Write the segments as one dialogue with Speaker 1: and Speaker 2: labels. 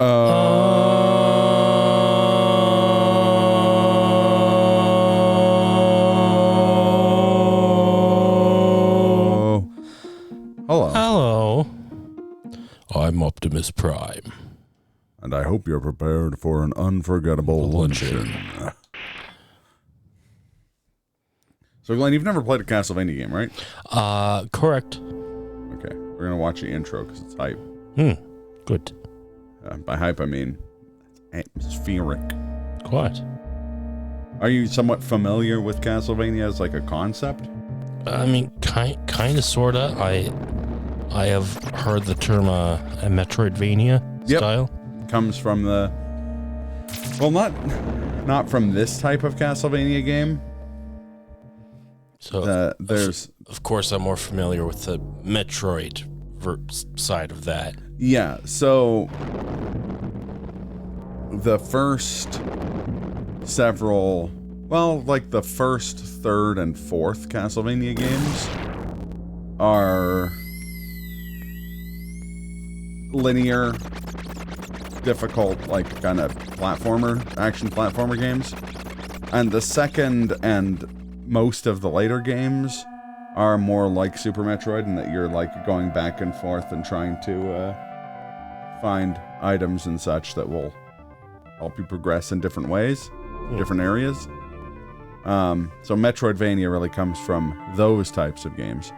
Speaker 1: Hello.
Speaker 2: Hello. I'm Optimus Prime.
Speaker 1: And I hope you're prepared for an unforgettable luncheon. So, Glenn, you've never played a Castlevania game, right?
Speaker 2: Correct.
Speaker 1: Okay. We're going to watch the intro because it's hype.
Speaker 2: Good.
Speaker 1: By hype, I mean atmospheric.
Speaker 2: Quite.
Speaker 1: Are you somewhat familiar with Castlevania as like a concept?
Speaker 2: I mean, kind of, sorta. I have heard the term a Metroidvania style.
Speaker 1: Comes from the... Well, not from this type of Castlevania game.
Speaker 2: So,
Speaker 1: there's...
Speaker 2: Of course, I'm more familiar with the Metroid side of that.
Speaker 1: Yeah, so... The first several... Well, like the first, third, and fourth Castlevania games are linear, difficult, like kind of action platformer games. And the second and most of the later games are more like Super Metroid in that you're like going back and forth and trying to find items and such that will help you progress in different ways, different areas. So Metroidvania really comes from those types of games.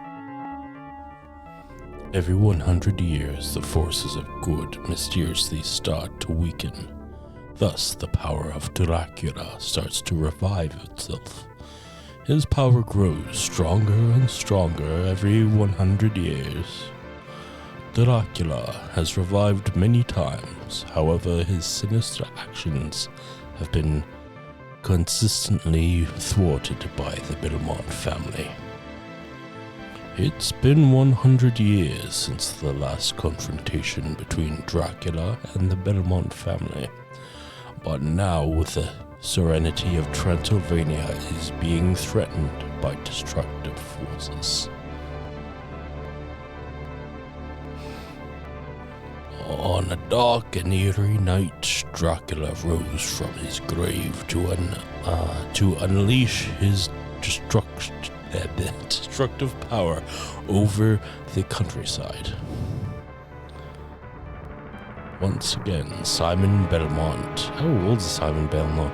Speaker 2: Every 100 years, the forces of good mysteriously start to weaken. Thus, the power of Dracula starts to revive itself. His power grows stronger and stronger every 100 years. Dracula has revived many times, however his sinister actions have been consistently thwarted by the Belmont family. It's been 100 years since the last confrontation between Dracula and the Belmont family, but now with the serenity of Transylvania is being threatened by destructive forces. On a dark and eerie night, Dracula rose from his grave to unleash his destructive power over the countryside. Once again, Simon Belmont. How old is Simon Belmont?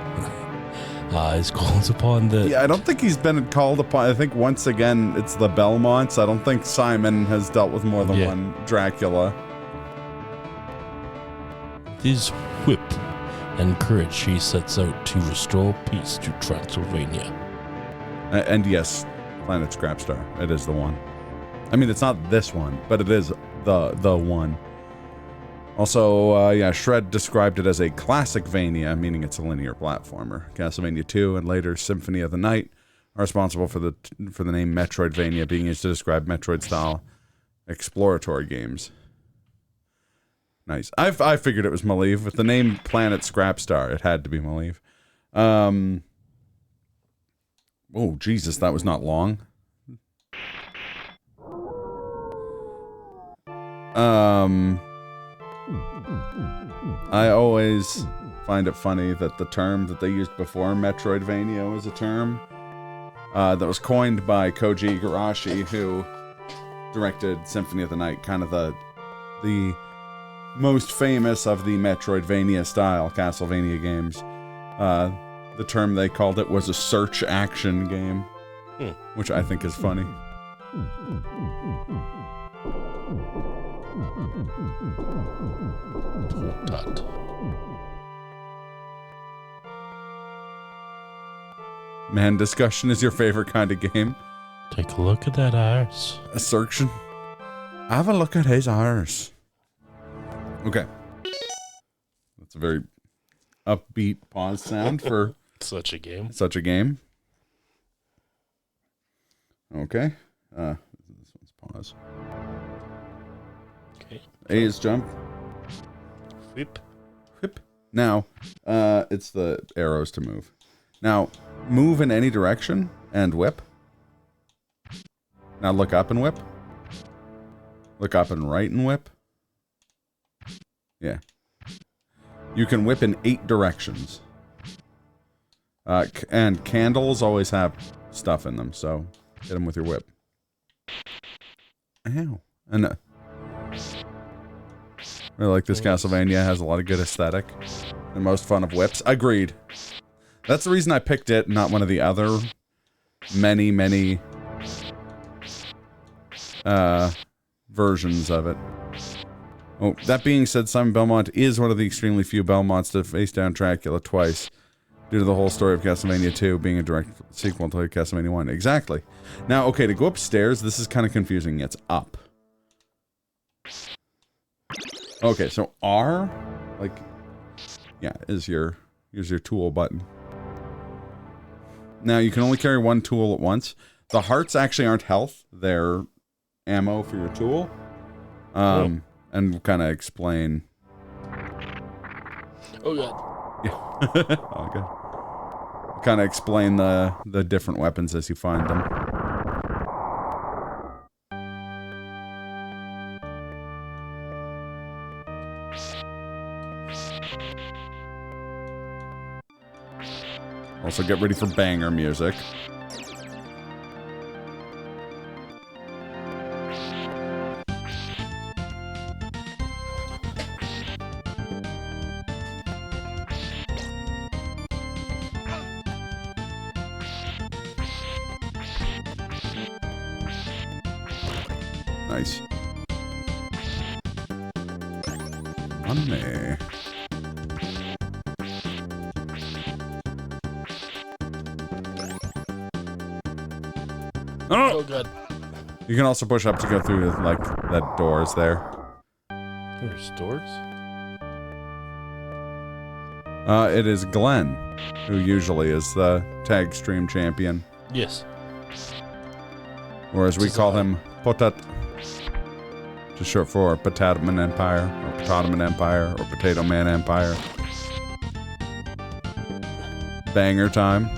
Speaker 2: Is called upon the...
Speaker 1: Yeah, I don't think he's been called upon. I think once again it's the Belmonts. I don't think Simon has dealt with more than one Dracula.
Speaker 2: His whip and courage, he sets out to restore peace to Transylvania.
Speaker 1: And yes, Planet Scrapstar. It is the one. I mean, it's not this one, but it is the one. Also, Shred described it as a classic Vania, meaning it's a linear platformer. Castlevania 2 and later Symphony of the Night are responsible for the name Metroidvania being used to describe Metroid-style exploratory games. Nice. I figured it was Malieve. With the name Planet Scrapstar, it had to be Malieve. Oh, Jesus, that was not long. I always find it funny that the term that they used before Metroidvania was a term that was coined by Koji Igarashi, who directed Symphony of the Night, kind of the most famous of the Metroidvania-style Castlevania games. The term they called it was a search action game, which I think is funny. Man, discussion is your favorite kind of game.
Speaker 2: Take a look at that arse.
Speaker 1: Assertion. Have a look at his arse. Okay. That's a very upbeat pause sound for
Speaker 2: such a game.
Speaker 1: Okay. This one's pause.
Speaker 2: Okay.
Speaker 1: A is jump.
Speaker 2: Whip.
Speaker 1: Now, it's the arrows to move. Now, move in any direction and whip. Now look up and whip. Look up and right and whip. Yeah. You can whip in 8 directions. And candles always have stuff in them, so hit them with your whip. Ow. And I really like this Castlevania. Has a lot of good aesthetic. The most fun of whips. Agreed. That's the reason I picked it, not one of the other many versions of it. Oh, that being said, Simon Belmont is one of the extremely few Belmonts to face down Dracula twice, due to the whole story of Castlevania 2 being a direct sequel to Castlevania 1. Exactly. Now, okay, to go upstairs, this is kind of confusing. It's up. Okay, so R, like, yeah, is your tool button. Now, you can only carry one tool at once. The hearts actually aren't health. They're ammo for your tool. And we'll kind of explain.
Speaker 2: Oh, God.
Speaker 1: Yeah. Oh, God. Kind of explain the different weapons as you find them. Also, get ready for banger music. Nice. Money.
Speaker 2: Oh, God.
Speaker 1: You can also push up to go through, like, that doors there.
Speaker 2: There's doors?
Speaker 1: It is Glenn, who usually is the tag stream champion.
Speaker 2: Yes.
Speaker 1: Or as we call him, Potat. Just short for Potato Man Empire, or Potato Man Empire, or Potato Man Empire. Banger time.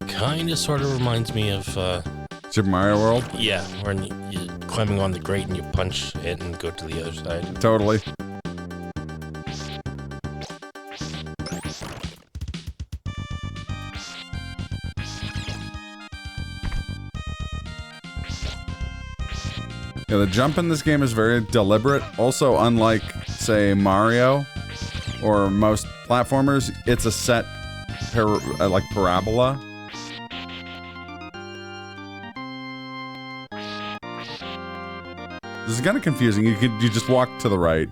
Speaker 2: Kinda sort of reminds me of,
Speaker 1: Super Mario World?
Speaker 2: yeah, when you're climbing on the grate and you punch it and go to the other side.
Speaker 1: Totally. Yeah, the jump in this game is very deliberate. Also, unlike, say, Mario or most platformers, it's a set, like, parabola. This is kind of confusing. You just walk to the right.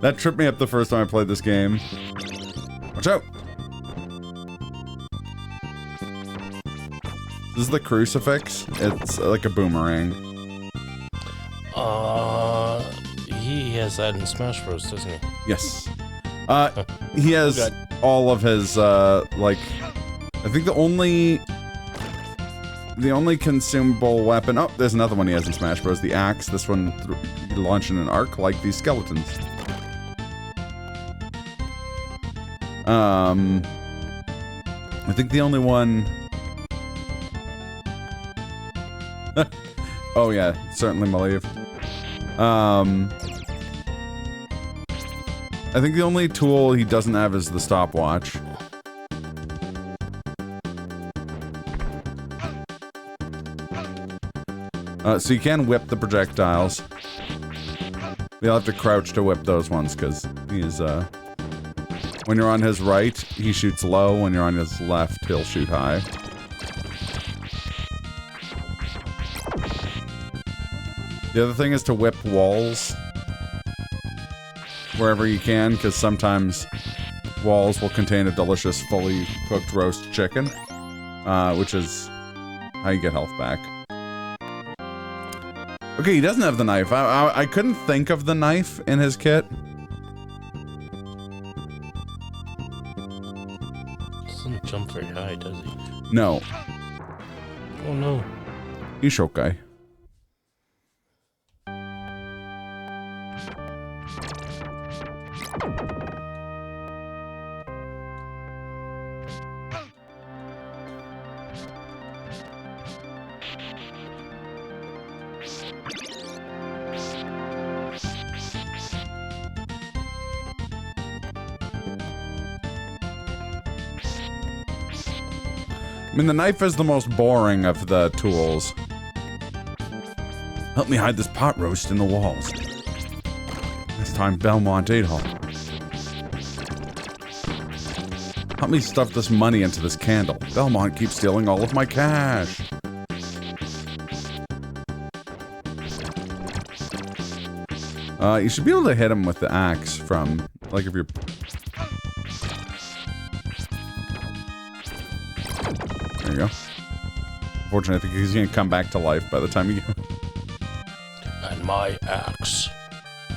Speaker 1: That tripped me up the first time I played this game. Watch out! This is the crucifix. It's like a boomerang.
Speaker 2: He has that in Smash Bros, doesn't he?
Speaker 1: Yes. He has all of his, like... I think the only consumable weapon... Oh, there's another one he has in Smash Bros. The axe. This one, you launch in an arc like these skeletons. I think the only one... Oh yeah, certainly Malieve. I think the only tool he doesn't have is the stopwatch. So you can whip the projectiles. You'll have to crouch to whip those ones, because he's, when you're on his right, he shoots low. When you're on his left, he'll shoot high. The other thing is to whip walls wherever you can, because sometimes walls will contain a delicious, fully cooked roast chicken, which is how you get health back. Okay, he doesn't have the knife. I couldn't think of the knife in his kit.
Speaker 2: Doesn't jump very high, does he?
Speaker 1: No.
Speaker 2: Oh no.
Speaker 1: He's okay. I mean, the knife is the most boring of the tools. Help me hide this pot roast in the walls. This time, Belmont Adolf. Help me stuff this money into this candle. Belmont keeps stealing all of my cash. You should be able to hit him with the axe from, like, if you're... There you go. Unfortunately, I think he's gonna come back to life by the time you go.
Speaker 2: And my axe.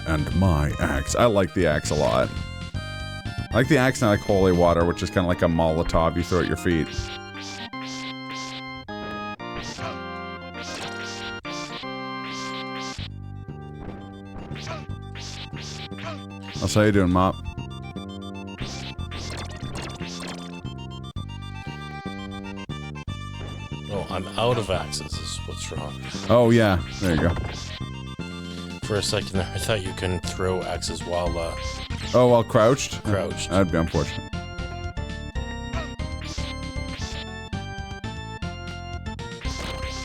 Speaker 1: And my axe. I like the axe a lot. I like the axe and I like holy water, which is kind of like a Molotov you throw at your feet. How you doing, Mop?
Speaker 2: Oh, I'm out of axes is what's wrong.
Speaker 1: Oh, yeah. There you go.
Speaker 2: For a second there, I thought you can throw axes while,
Speaker 1: Oh, while crouched?
Speaker 2: Crouched.
Speaker 1: That'd be unfortunate.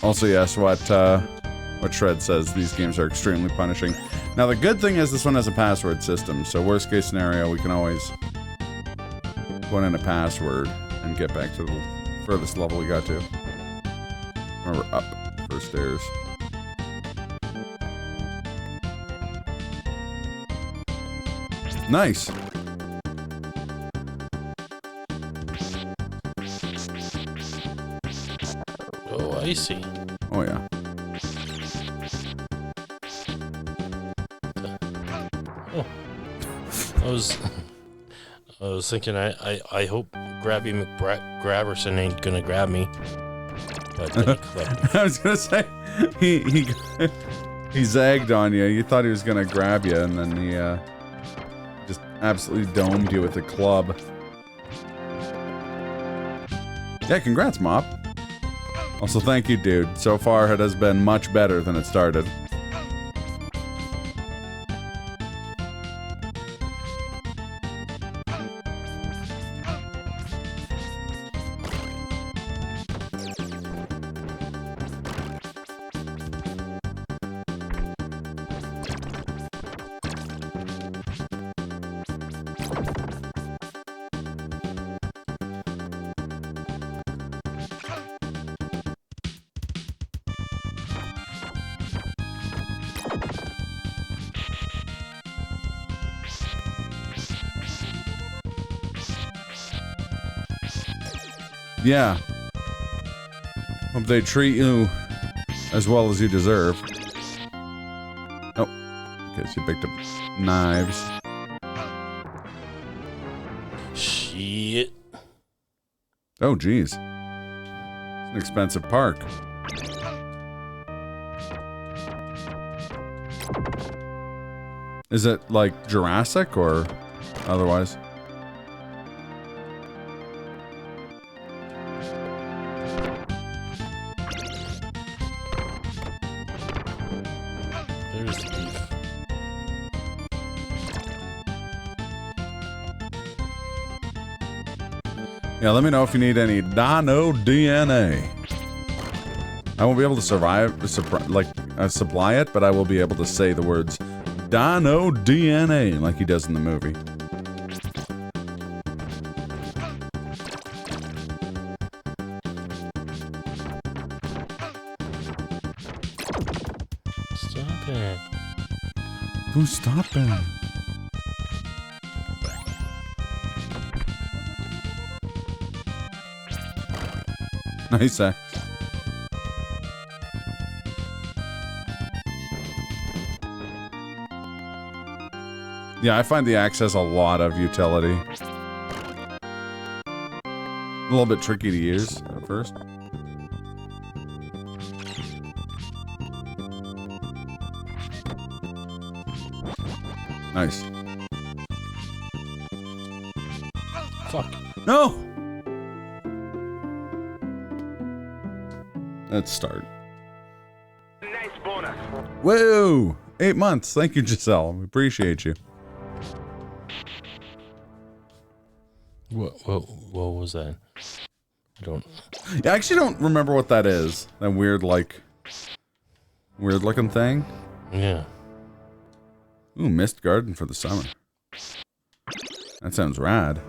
Speaker 1: Also, yes, what Shred says, these games are extremely punishing. Now, the good thing is this one has a password system, so worst case scenario, we can always put in a password and get back to the furthest level we got to. Remember, up for stairs. Nice.
Speaker 2: Oh, I see.
Speaker 1: Oh, yeah.
Speaker 2: Oh. I was thinking I hope Grabby McGrabberson ain't gonna grab me. But then he clipped me.
Speaker 1: I was gonna say he zagged on you. You thought he was gonna grab you, and then he just absolutely domed you with a club. Yeah, congrats, Mop. Also, thank you, dude. So far, it has been much better than it started. Yeah. Hope they treat you as well as you deserve. Oh. Okay, so you picked up knives.
Speaker 2: Shit.
Speaker 1: Oh, geez. It's an expensive park. Is it like Jurassic or otherwise?
Speaker 2: There's the beef.
Speaker 1: Yeah, let me know if you need any Dino DNA. I won't be able to supply it, but I will be able to say the words Dino DNA like he does in the movie.
Speaker 2: Stop it.
Speaker 1: Who's stopping? Nice, Yeah, I find the axe has a lot of utility. A little bit tricky to use at first. Nice.
Speaker 2: Fuck.
Speaker 1: No! Let's start.
Speaker 3: Nice bonus.
Speaker 1: Whoa! 8 months. Thank you, Giselle. We appreciate you.
Speaker 2: What was that? I don't...
Speaker 1: I actually don't remember what that is. That weird, like... weird looking thing.
Speaker 2: Yeah.
Speaker 1: Ooh, mist garden for the summer. That sounds rad.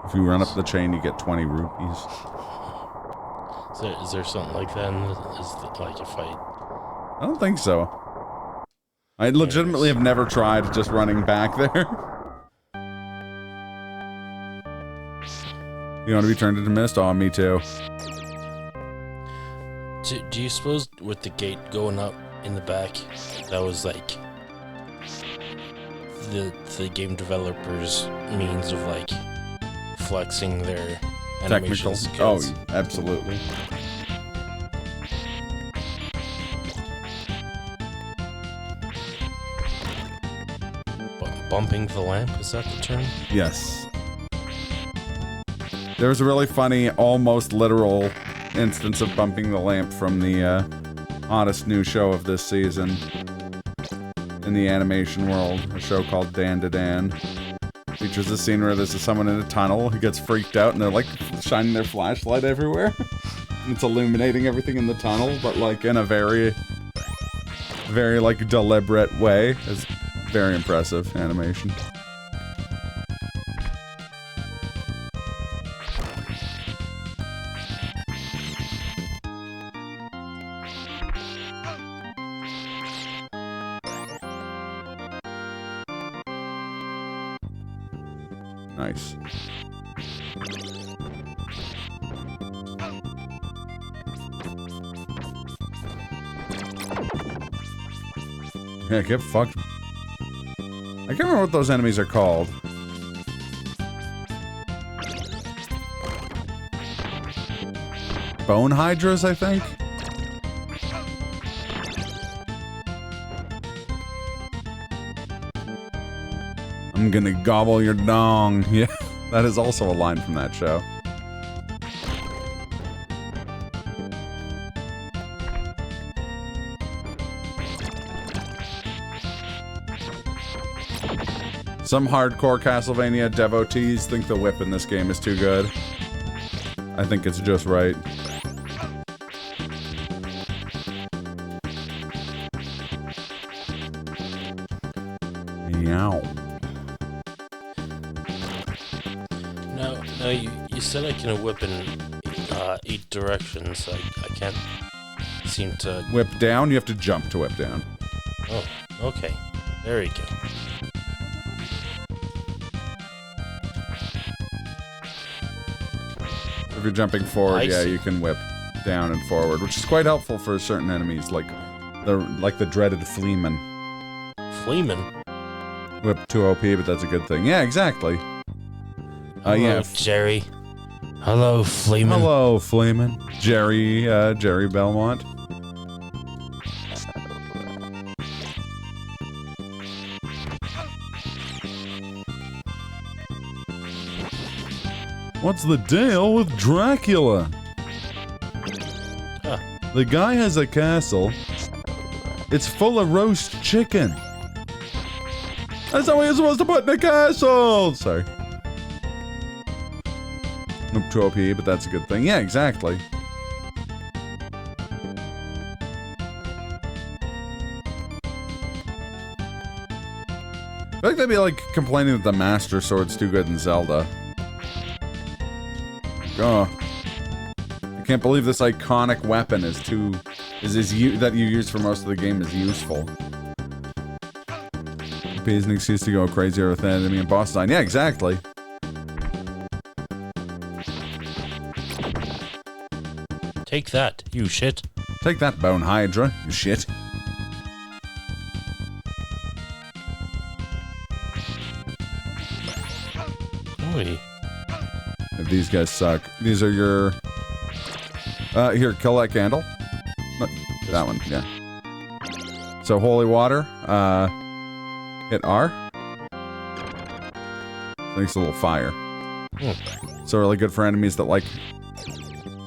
Speaker 1: If you run up the chain, you get 20 rupees.
Speaker 2: Is there something like that in this? Like a fight?
Speaker 1: I don't think so. I legitimately have never tried just running back there. You want to be turned into mist? Oh, me too.
Speaker 2: Do you suppose with the gate going up in the back, that was like the game developers' means of like flexing their
Speaker 1: Technical.
Speaker 2: animation skills?
Speaker 1: Oh, absolutely.
Speaker 2: Bumping the lamp, is that the term?
Speaker 1: Yes. There was a really funny, almost literal instance of bumping the lamp from the hottest new show of this season in the animation world, a show called Dan to Dan. Features a scene where there's someone in a tunnel who gets freaked out and they're like shining their flashlight everywhere. And it's illuminating everything in the tunnel, but like in a very, very like deliberate way. It's very impressive animation. Nice. Yeah, get fucked. I can't remember what those enemies are called. Bone Hydras, I think? I'm gonna gobble your dong. Yeah, that is also a line from that show. Some hardcore Castlevania devotees think the whip in this game is too good. I think it's just right. Meow.
Speaker 2: No, you said I can whip in 8 directions. I can't seem to...
Speaker 1: Whip down? You have to jump to whip down.
Speaker 2: Oh, okay. There we go.
Speaker 1: If you're jumping forward,
Speaker 2: I see.
Speaker 1: you can whip down and forward, which is quite helpful for certain enemies, like the dreaded Fleaman.
Speaker 2: Fleaman?
Speaker 1: Whip 2 OP, but that's a good thing. Yeah, exactly.
Speaker 2: Hello,
Speaker 1: Yeah.
Speaker 2: Jerry. Hello, Fleaman.
Speaker 1: Hello, Fleaman. Jerry Belmont. What's the deal with Dracula?
Speaker 2: Huh.
Speaker 1: The guy has a castle. It's full of roast chicken. That's how you're supposed to put in a castle! Sorry. Nope, 2 OP, but that's a good thing. Yeah, exactly. I feel like they'd be like complaining that the Master Sword's too good in Zelda. Oh. I can't believe this iconic weapon is that you use for most of the game is useful. OP is an excuse to go crazier with enemy and boss design. Yeah, exactly.
Speaker 2: Take that, you shit.
Speaker 1: Take that, Bone Hydra, you shit.
Speaker 2: Oi.
Speaker 1: These guys suck. These are your... here, kill that candle. That one, yeah. So holy water, hit R. Makes a little fire. So really good for enemies that like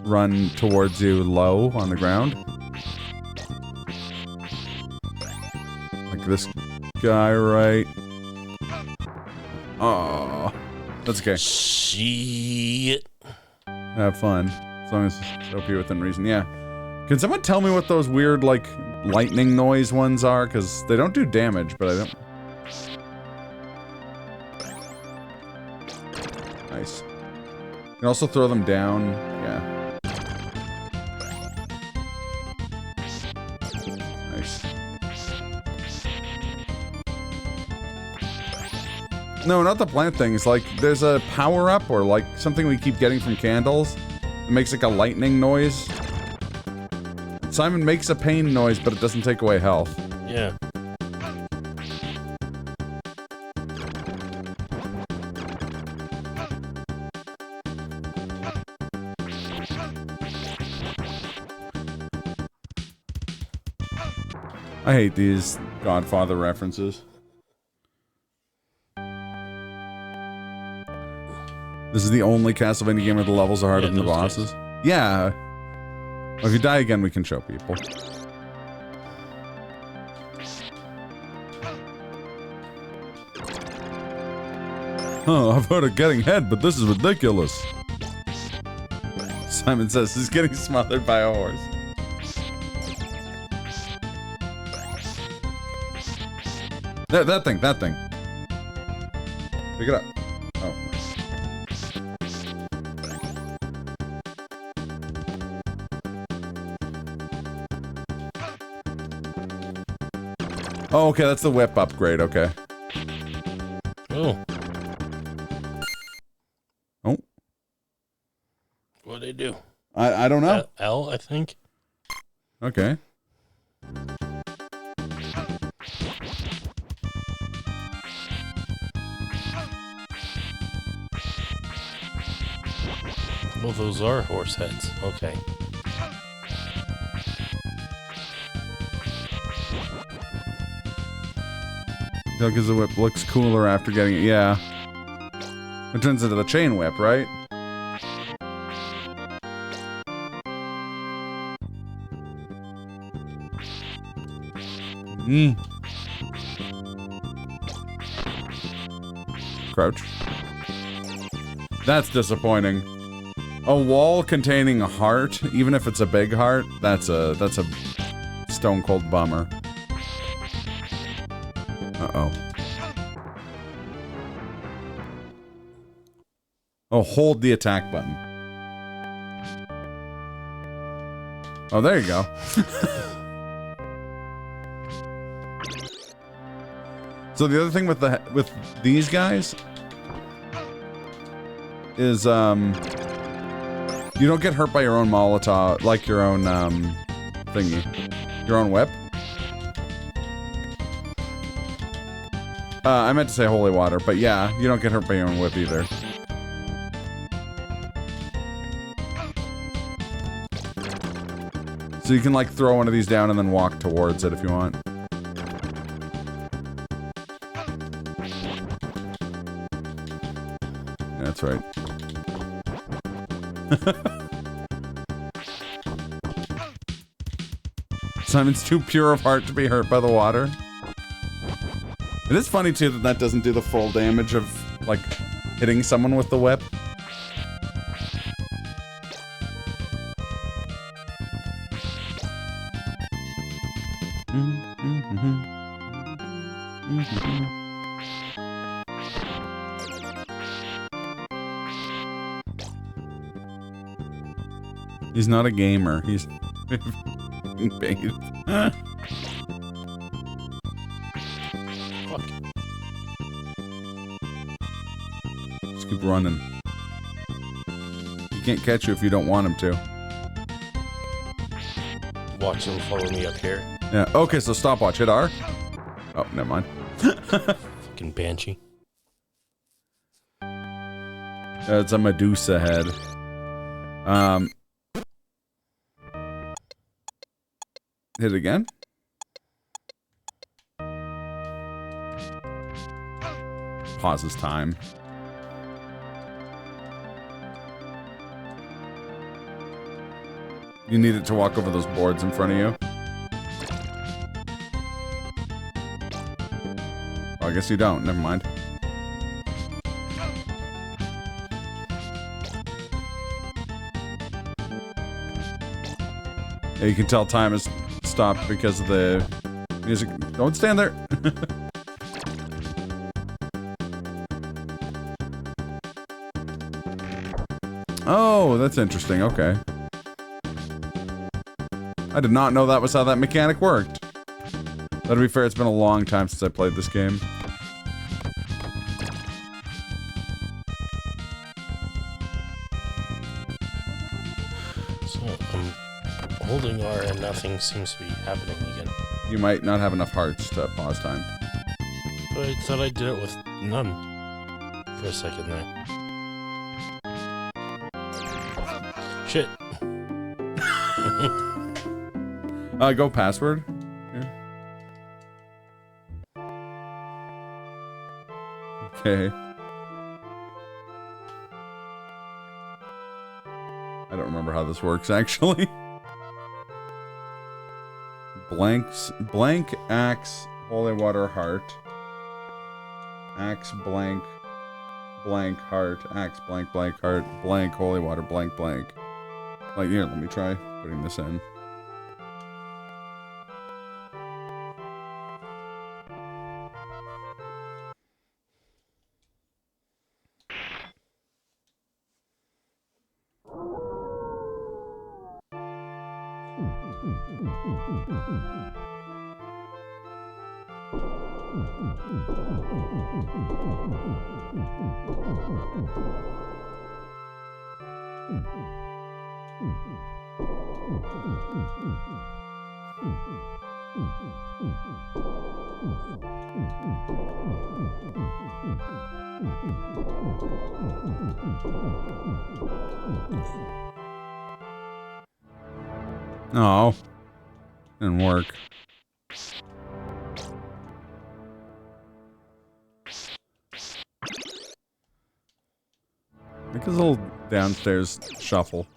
Speaker 1: run towards you low on the ground. Like this guy, right? Oh, that's okay.
Speaker 2: Shit.
Speaker 1: Have fun. As long as it's OP within reason. Yeah. Can someone tell me what those weird, like, lightning noise ones are? Because they don't do damage, but I don't... Nice. You can also throw them down. Yeah. Nice. No, not the plant things. Like, there's a power-up or, like, something we keep getting from candles. It makes, like, a lightning noise. Simon makes a pain noise, but it doesn't take away health.
Speaker 2: Yeah.
Speaker 1: I hate these Godfather references. This is the only Castlevania game where the levels are harder than the bosses. Yeah. Well, if you die again, we can show people. Oh, I've heard of getting head, but this is ridiculous. Simon says he's getting smothered by a horse. That thing. Pick it up. Oh. Oh, okay, that's the whip upgrade, okay.
Speaker 2: Oh.
Speaker 1: Oh.
Speaker 2: What'd they do?
Speaker 1: I don't know.
Speaker 2: L, I think.
Speaker 1: Okay.
Speaker 2: Well, those are horse heads. Okay.
Speaker 1: Because the whip looks cooler after getting it, yeah. It turns into the chain whip, right? Crouch. That's disappointing. A wall containing a heart, even if it's a big heart, that's a stone cold bummer. Uh-oh. Oh, hold the attack button. Oh, there you go. So the other thing with these guys is you don't get hurt by your own Molotov, like your own thingy, your own whip. I meant to say holy water, but yeah, you don't get hurt by your own whip either. So you can like throw one of these down and then walk towards it if you want. Yeah, that's right. Simon's too pure of heart to be hurt by the water. It is funny too that that doesn't do the full damage of like hitting someone with the whip. He's not a gamer. He's bathed.
Speaker 2: Fuck.
Speaker 1: Just keep running. He can't catch you if you don't want him to.
Speaker 2: Watch him follow me up here.
Speaker 1: Yeah. Okay, so stopwatch. Hit R. Oh, never mind.
Speaker 2: Fucking banshee.
Speaker 1: It's a Medusa head. Hit it again. Pauses time. You need it to walk over those boards in front of you. Oh, I guess you don't. Never mind. Yeah, you can tell time has stopped because of the music. Don't stand there. Oh, that's interesting. Okay. I did not know that was how that mechanic worked. But to be fair, it's been a long time since I played this game.
Speaker 2: So, I'm holding R and nothing seems to be happening again.
Speaker 1: You might not have enough hearts to pause time.
Speaker 2: But I thought I did it with none for a second there. Shit.
Speaker 1: Go password. Here. Okay. I don't remember how this works actually. Blank axe holy water heart. Axe blank heart. Axe blank heart. Blank holy water blank. Like here, let me try putting this in. Oh, didn't work. Make his little downstairs shuffle.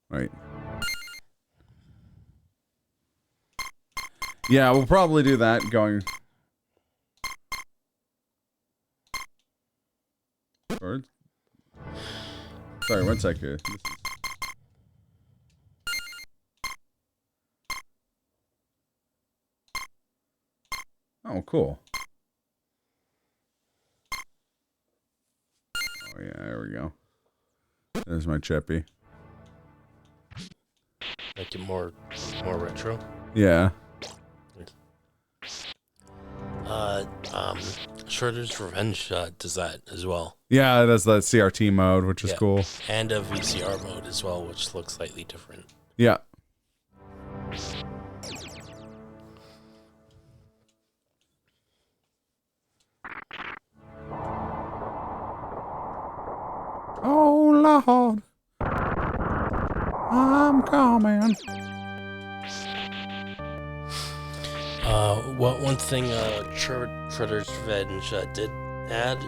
Speaker 1: Right. Yeah, we'll probably do that going forward. Sorry, one sec here. Oh, cool. Oh yeah, there we go. There's my chippy.
Speaker 2: Make it more retro.
Speaker 1: Yeah.
Speaker 2: Shredder's Revenge does that as well.
Speaker 1: Yeah, it has that CRT mode, which is cool.
Speaker 2: And a VCR mode as well, which looks slightly different.
Speaker 1: Yeah. Oh, Lord. I'm coming.
Speaker 2: One thing Shredder's Revenge did add,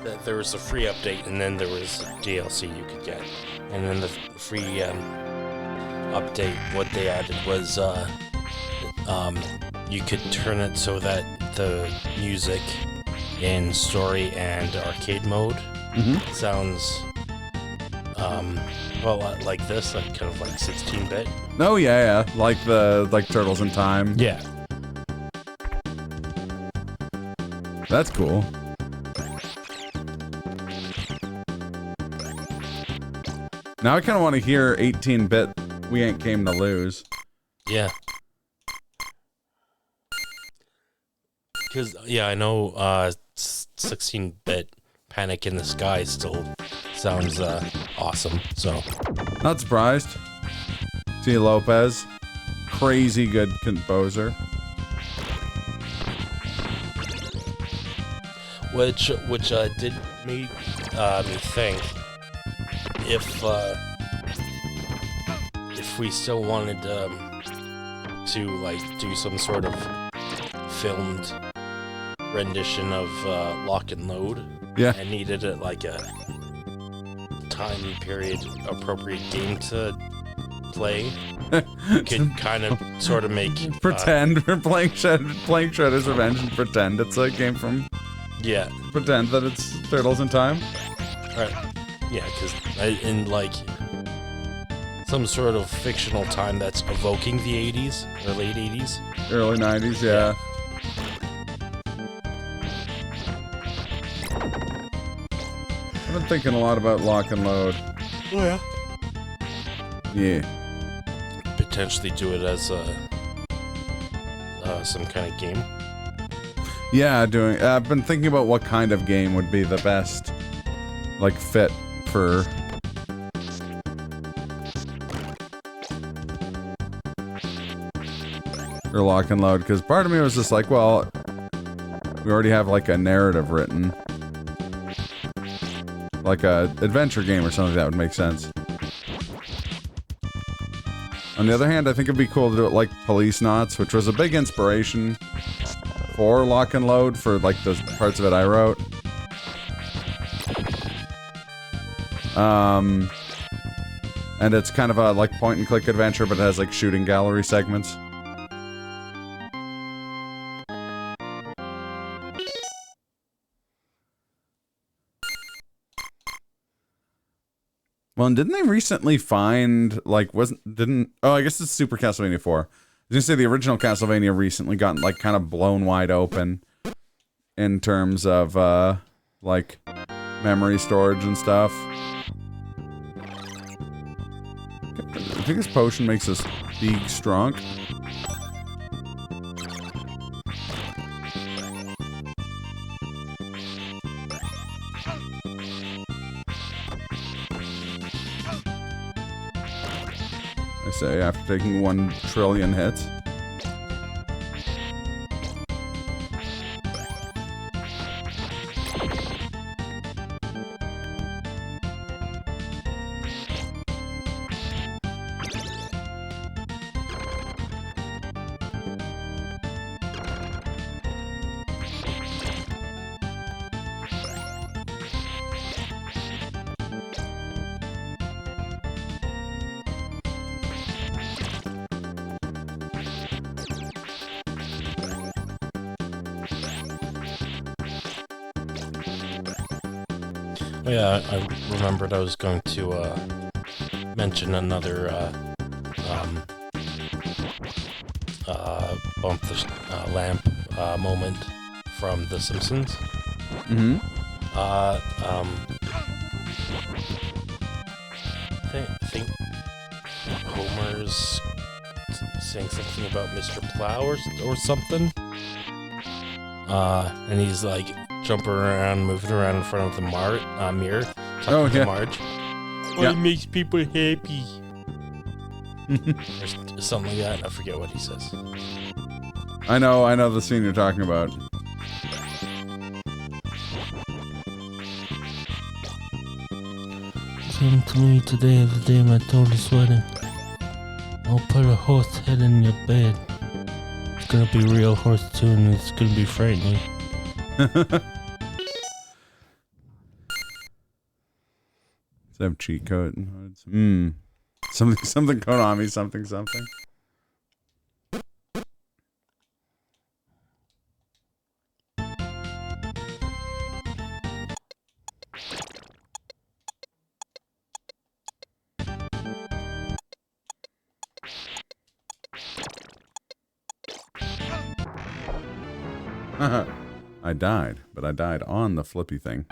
Speaker 2: that there was a free update and then there was DLC you could get. And then the free update, what they added was you could turn it so that the music in story and arcade mode sounds well like this, like kind of like 16-bit.
Speaker 1: Oh yeah, like Turtles in Time.
Speaker 2: Yeah.
Speaker 1: That's cool. Now I kind of want to hear 18-bit We Ain't Came to Lose.
Speaker 2: Yeah. Because, yeah, I know 16-bit Panic in the Sky still sounds awesome, so.
Speaker 1: Not surprised. T. Lopez. crazy good composer.
Speaker 2: Which did me think if we still wanted to like do some sort of filmed rendition of Lock and Load,
Speaker 1: Yeah.
Speaker 2: and needed it like a time period appropriate game to play, you could kind of sort of make
Speaker 1: Pretend we're playing Shredder's Revenge and pretend it's a game from.
Speaker 2: Yeah.
Speaker 1: Pretend that it's Turtles in Time.
Speaker 2: Right. Yeah, because in like some sort of fictional time that's evoking the 80s or late 80s.
Speaker 1: Early 90s, yeah. I've been thinking a lot about Lock and Load.
Speaker 2: Oh, yeah?
Speaker 1: Yeah.
Speaker 2: Potentially do it as some kind of game.
Speaker 1: Yeah, I've been thinking about what kind of game would be the best, like, fit for... for Lock and Load, because part of me was just like, well, we already have, like, a narrative written. Like a adventure game or something that would make sense. On the other hand, I think it'd be cool to do it like Police Knots, which was a big inspiration for Lock and Load, for like those parts of it I wrote. And it's kind of a like point and click adventure, but it has like shooting gallery segments. Well, and didn't they recently find, like, oh, I guess it's Super Castlevania 4. I was gonna say the original Castlevania recently got, like, kind of blown wide open in terms of, like, memory storage and stuff. I think this potion makes us big strong. I say, after taking 1 trillion hits.
Speaker 2: Yeah, I remembered I was going to mention another bump the lamp moment from The Simpsons.
Speaker 1: Mm-hmm.
Speaker 2: I think Homer's saying something about Mr. Plow or something. And he's like jumping around, moving around in front of the mirror, talking to Marge.
Speaker 1: Yeah.
Speaker 2: It makes people happy. Or something like that. I forget what he says.
Speaker 1: I know the scene you're talking about.
Speaker 2: Came to me today, the day my throat is sweating. I'll put a horse head in your bed. It's gonna be real horse too, and it's gonna be frightening.
Speaker 1: Let's have cheat code and hoods. Something Konami, something. I died, but I died on the flippy thing.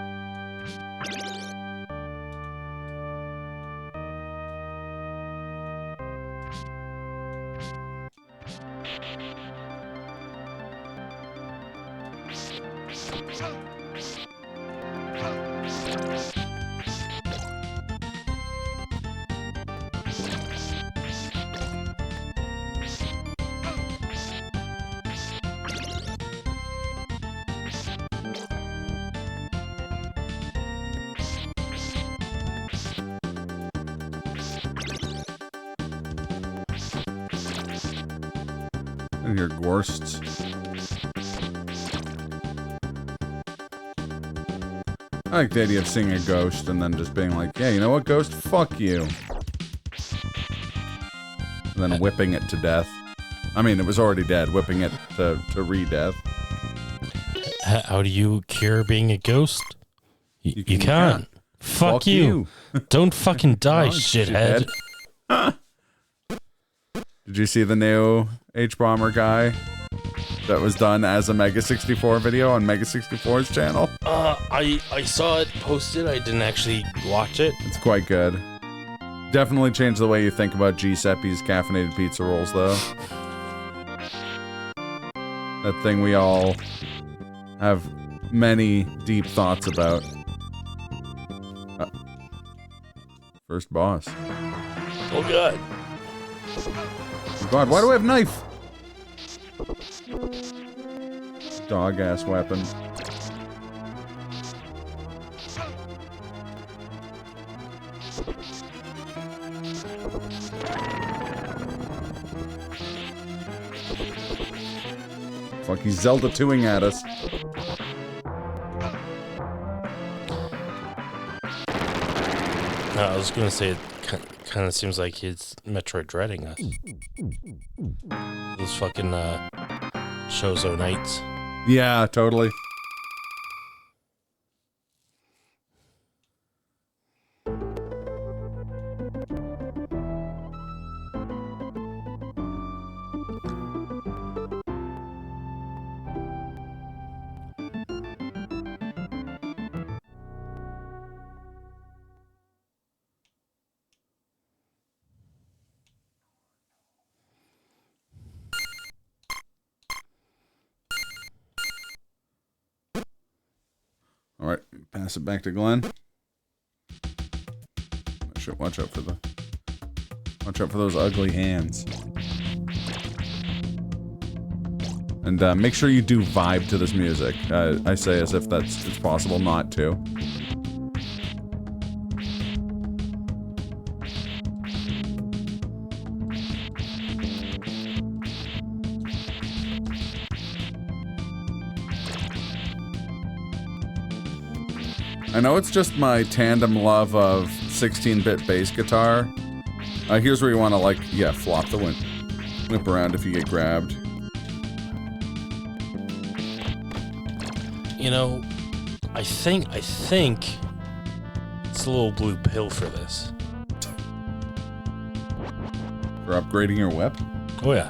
Speaker 1: I hear Gorsts. I like the idea of seeing a ghost and then just being like, yeah, you know what, ghost? Fuck you. And then whipping it to death. I mean, it was already dead. Whipping it to re-death.
Speaker 2: How do you cure being a ghost? You can't.
Speaker 1: can't.
Speaker 2: Fuck you. Don't fucking die, shithead.
Speaker 1: Did you see the new H-Bomber guy that was done as a Mega 64 video on Mega 64's channel?
Speaker 2: I saw it posted. I didn't actually watch it.
Speaker 1: It's quite good. Definitely changed the way you think about Giuseppe's caffeinated pizza rolls, though. That thing we all have many deep thoughts about. First boss.
Speaker 2: Oh god.
Speaker 1: Oh god, why do I have knife? Dog-ass weapon. Fuck, he's Zelda 2-ing at us.
Speaker 2: No, I was gonna say it kind of seems like he's Metroid dreading us. Those fucking Shozo Knights.
Speaker 1: Yeah, totally. Alright, pass it back to Glenn. Shit, watch out for those ugly hands. And make sure you do vibe to this music. I say as if it's possible not to. I know it's just my tandem love of 16-bit bass guitar. Here's where you want to, like, yeah, flop the whip around if you get grabbed.
Speaker 2: You know, I think it's a little blue pill for this.
Speaker 1: For upgrading your whip?
Speaker 2: Oh yeah.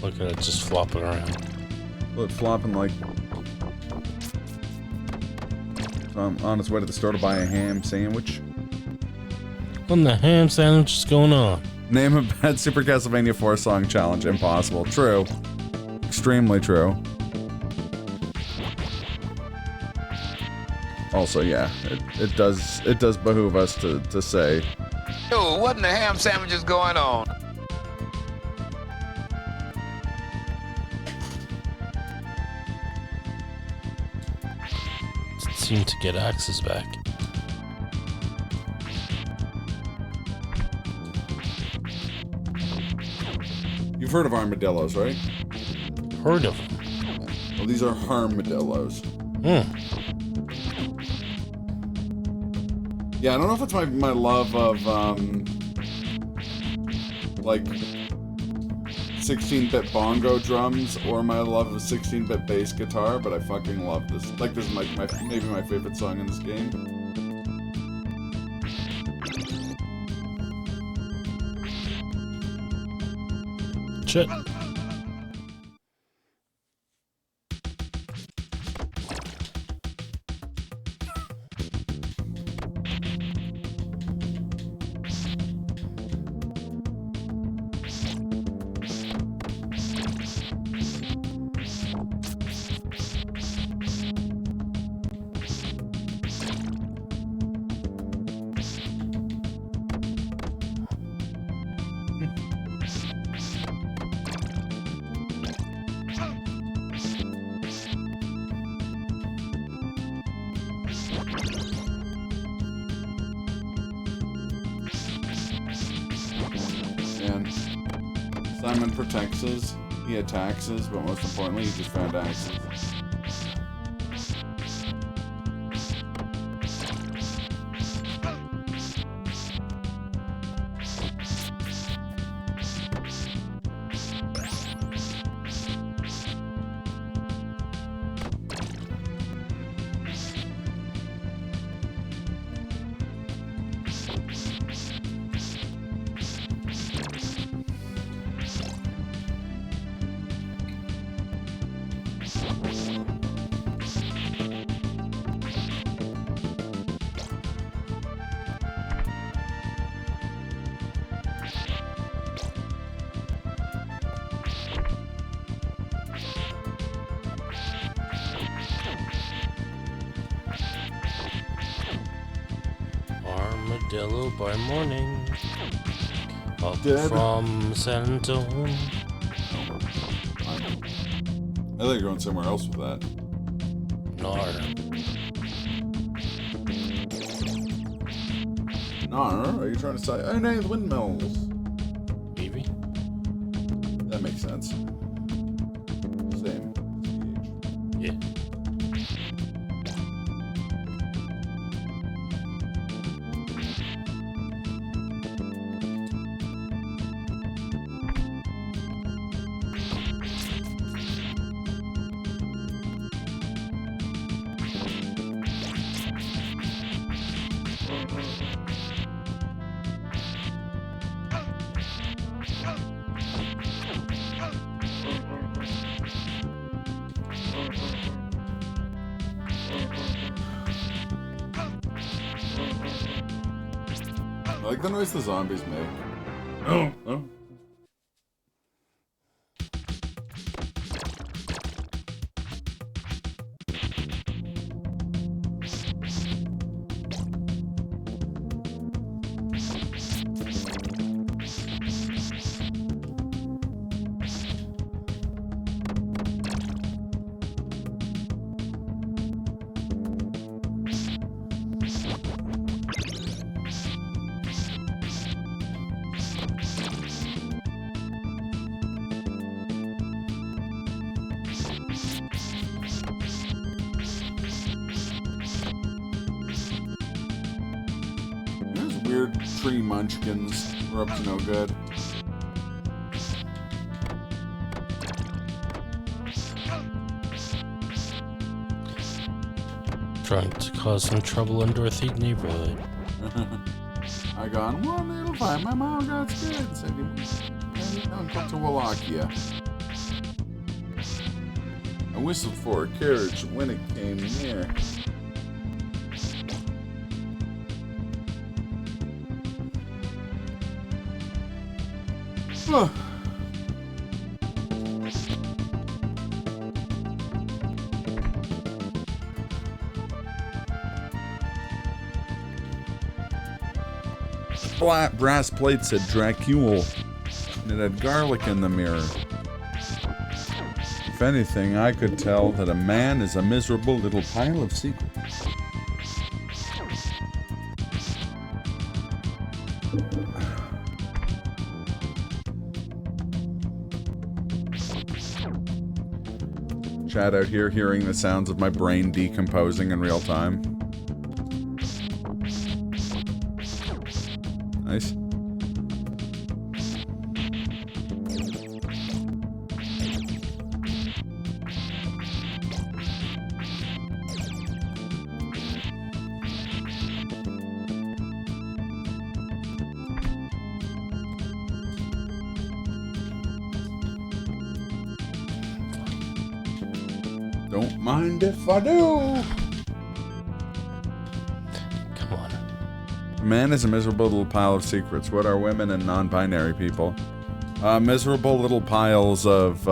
Speaker 2: Look at it just flopping around.
Speaker 1: Well, it's flopping like... So I'm on its way to the store to buy a ham sandwich.
Speaker 2: What the ham sandwich is going on?
Speaker 1: Name a bad Super Castlevania 4 song challenge. Impossible. True. Extremely true. Also, yeah, it does behoove us to say...
Speaker 4: Yo, what in the ham sandwich is going on?
Speaker 2: Seem to get axes back.
Speaker 1: You've heard of armadillos, right?
Speaker 2: Heard of them.
Speaker 1: Well, these are armadillos. Yeah, I don't know if it's my love of, like, 16-bit bongo drums or my love of 16-bit bass guitar, but I fucking love this. Like, this is maybe my favorite song in this game.
Speaker 2: Shit.
Speaker 1: Simon protects us, he attacks us, but most importantly, he just found axes.
Speaker 2: Armadillo by morning, up
Speaker 1: Dead.
Speaker 2: from San Antonio.
Speaker 1: I thought you were going somewhere else with that.
Speaker 2: Nar.
Speaker 1: No, are you trying to say, oh no, the windmills?
Speaker 2: Maybe.
Speaker 1: That makes sense. Same.
Speaker 2: Yeah.
Speaker 1: I like the noise the zombies make. Oh, oh. Those weird tree munchkins are up to no good.
Speaker 2: Trying to cause some trouble in Dorothy neighborhood.
Speaker 1: I gone, one little time, my mom got scared, said he uncle to Wallachia. I whistled for a carriage when it came near. Huh. Flat brass plate said Dracule, and it had garlic in the mirror. If anything, I could tell that a man is a miserable little pile of secrets. Chat out here hearing the sounds of my brain decomposing in real time. Nice. Don't mind if I do.
Speaker 2: Come on.
Speaker 1: Man is a miserable little pile of secrets. What are women and non-binary people? Miserable little piles of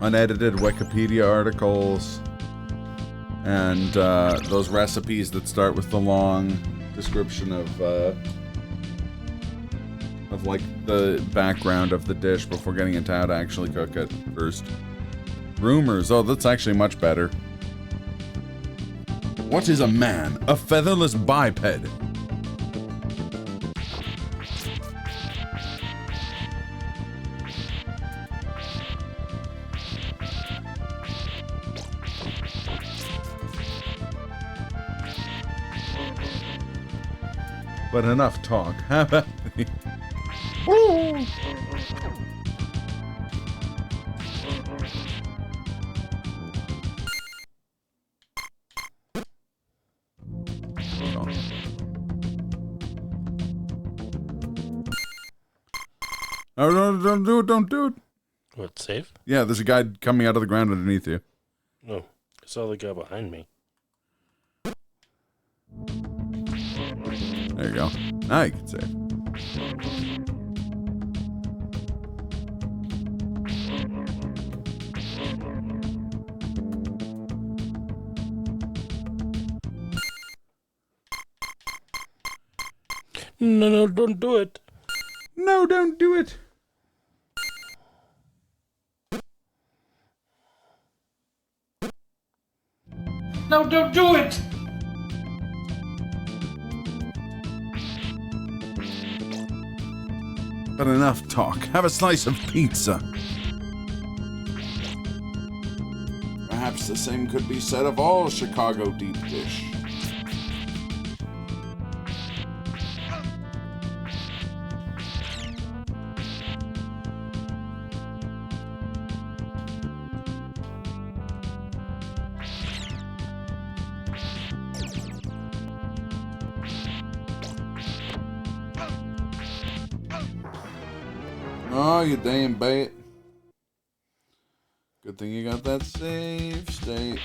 Speaker 1: unedited Wikipedia articles and those recipes that start with the long description of like the background of the dish before getting into how to actually cook it first. Rumors. Oh, that's actually much better. What is a man? A featherless biped. But enough talk. How about the... Woo! Oh, no, don't do it, don't do it.
Speaker 2: What, save?
Speaker 1: Yeah, there's a guy coming out of the ground underneath you.
Speaker 2: No, I saw the guy behind me.
Speaker 1: There you go. Now you can save.
Speaker 2: No, don't do it.
Speaker 1: No, don't do it.
Speaker 2: No, don't do it!
Speaker 1: But enough talk. Have a slice of pizza. Perhaps the same could be said of all Chicago deep dish. Oh, you damn bait. Good thing you got that save state.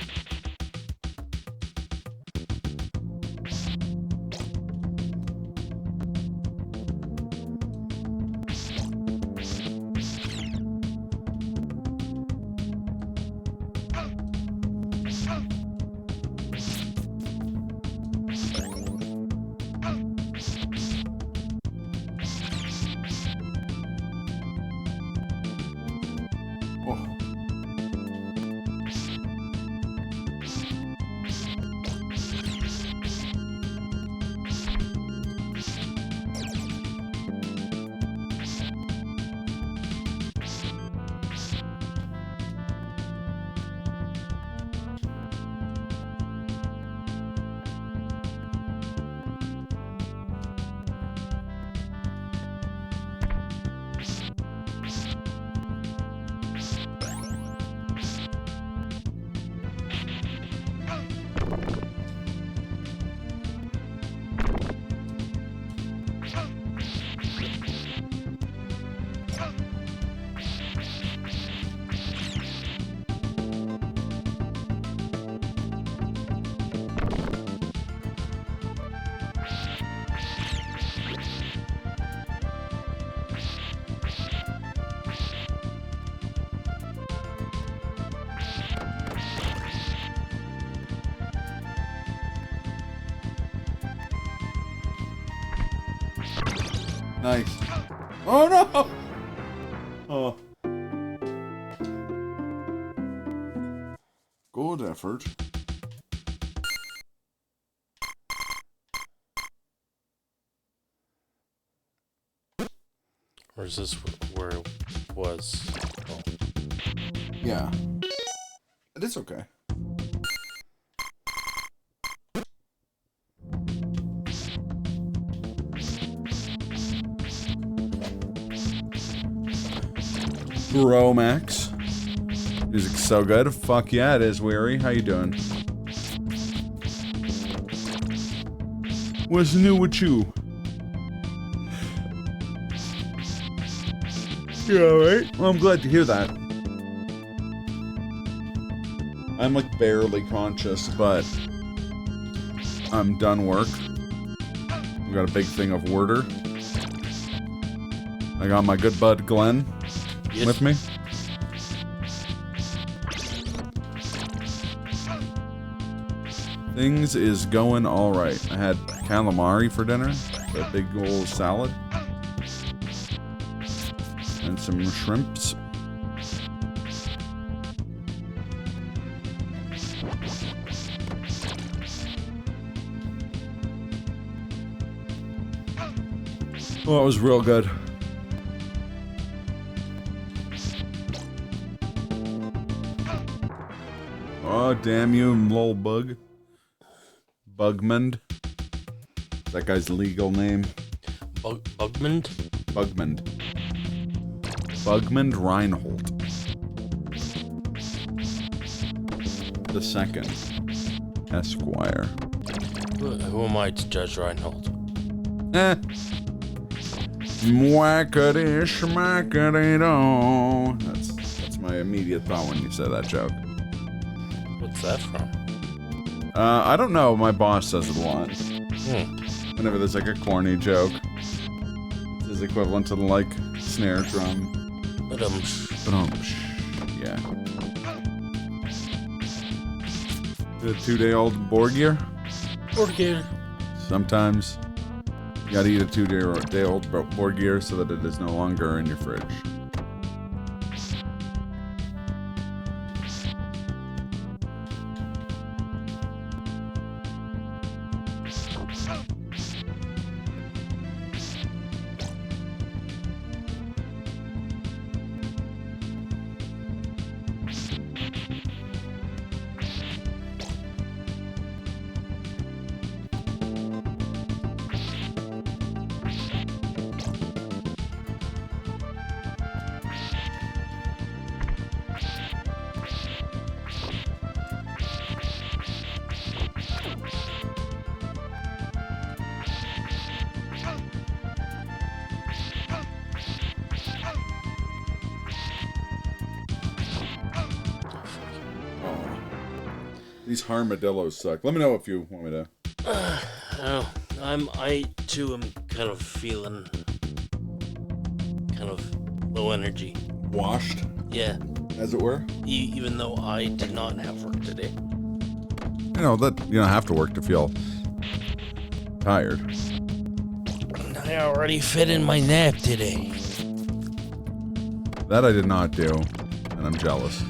Speaker 1: Nice. Oh no! Oh. Good effort.
Speaker 2: Or is this where it was? Oh.
Speaker 1: Yeah. It is okay. Bro Max. Music's so good. Fuck yeah, it is, Weary. How you doing? What's new with you? You alright? Well, I'm glad to hear that. I'm like barely conscious, but I'm done work. We got a big thing of worder. I got my good bud Glenn with me. Things is going all right. I had calamari for dinner, a big old salad, and some shrimps. Oh, it was real good. Oh, damn you, lol bug. Bugmond. That guy's legal name.
Speaker 2: Bugmund?
Speaker 1: Bugmund Reinhold. The second. Esquire.
Speaker 2: Who am I to judge Reinhold?
Speaker 1: Whackity schmackity do. That's my immediate thought when you said that joke.
Speaker 2: What's that from?
Speaker 1: I don't know. My boss says it a lot.
Speaker 2: Hmm.
Speaker 1: Whenever there's like a corny joke, it's his equivalent to the like snare drum. Yeah. The 2-day-old board gear?
Speaker 2: Board gear.
Speaker 1: Sometimes you gotta eat a 2-day-old board gear so that it is no longer in your fridge. These armadillos suck. Let me know if you want me to.
Speaker 2: I too am kind of feeling kind of low energy.
Speaker 1: Washed,
Speaker 2: Yeah.
Speaker 1: as it were.
Speaker 2: Even though I did not have work today.
Speaker 1: You know that you don't have to work to feel tired.
Speaker 2: I already fit in my nap today.
Speaker 1: That I did not do, and I'm jealous.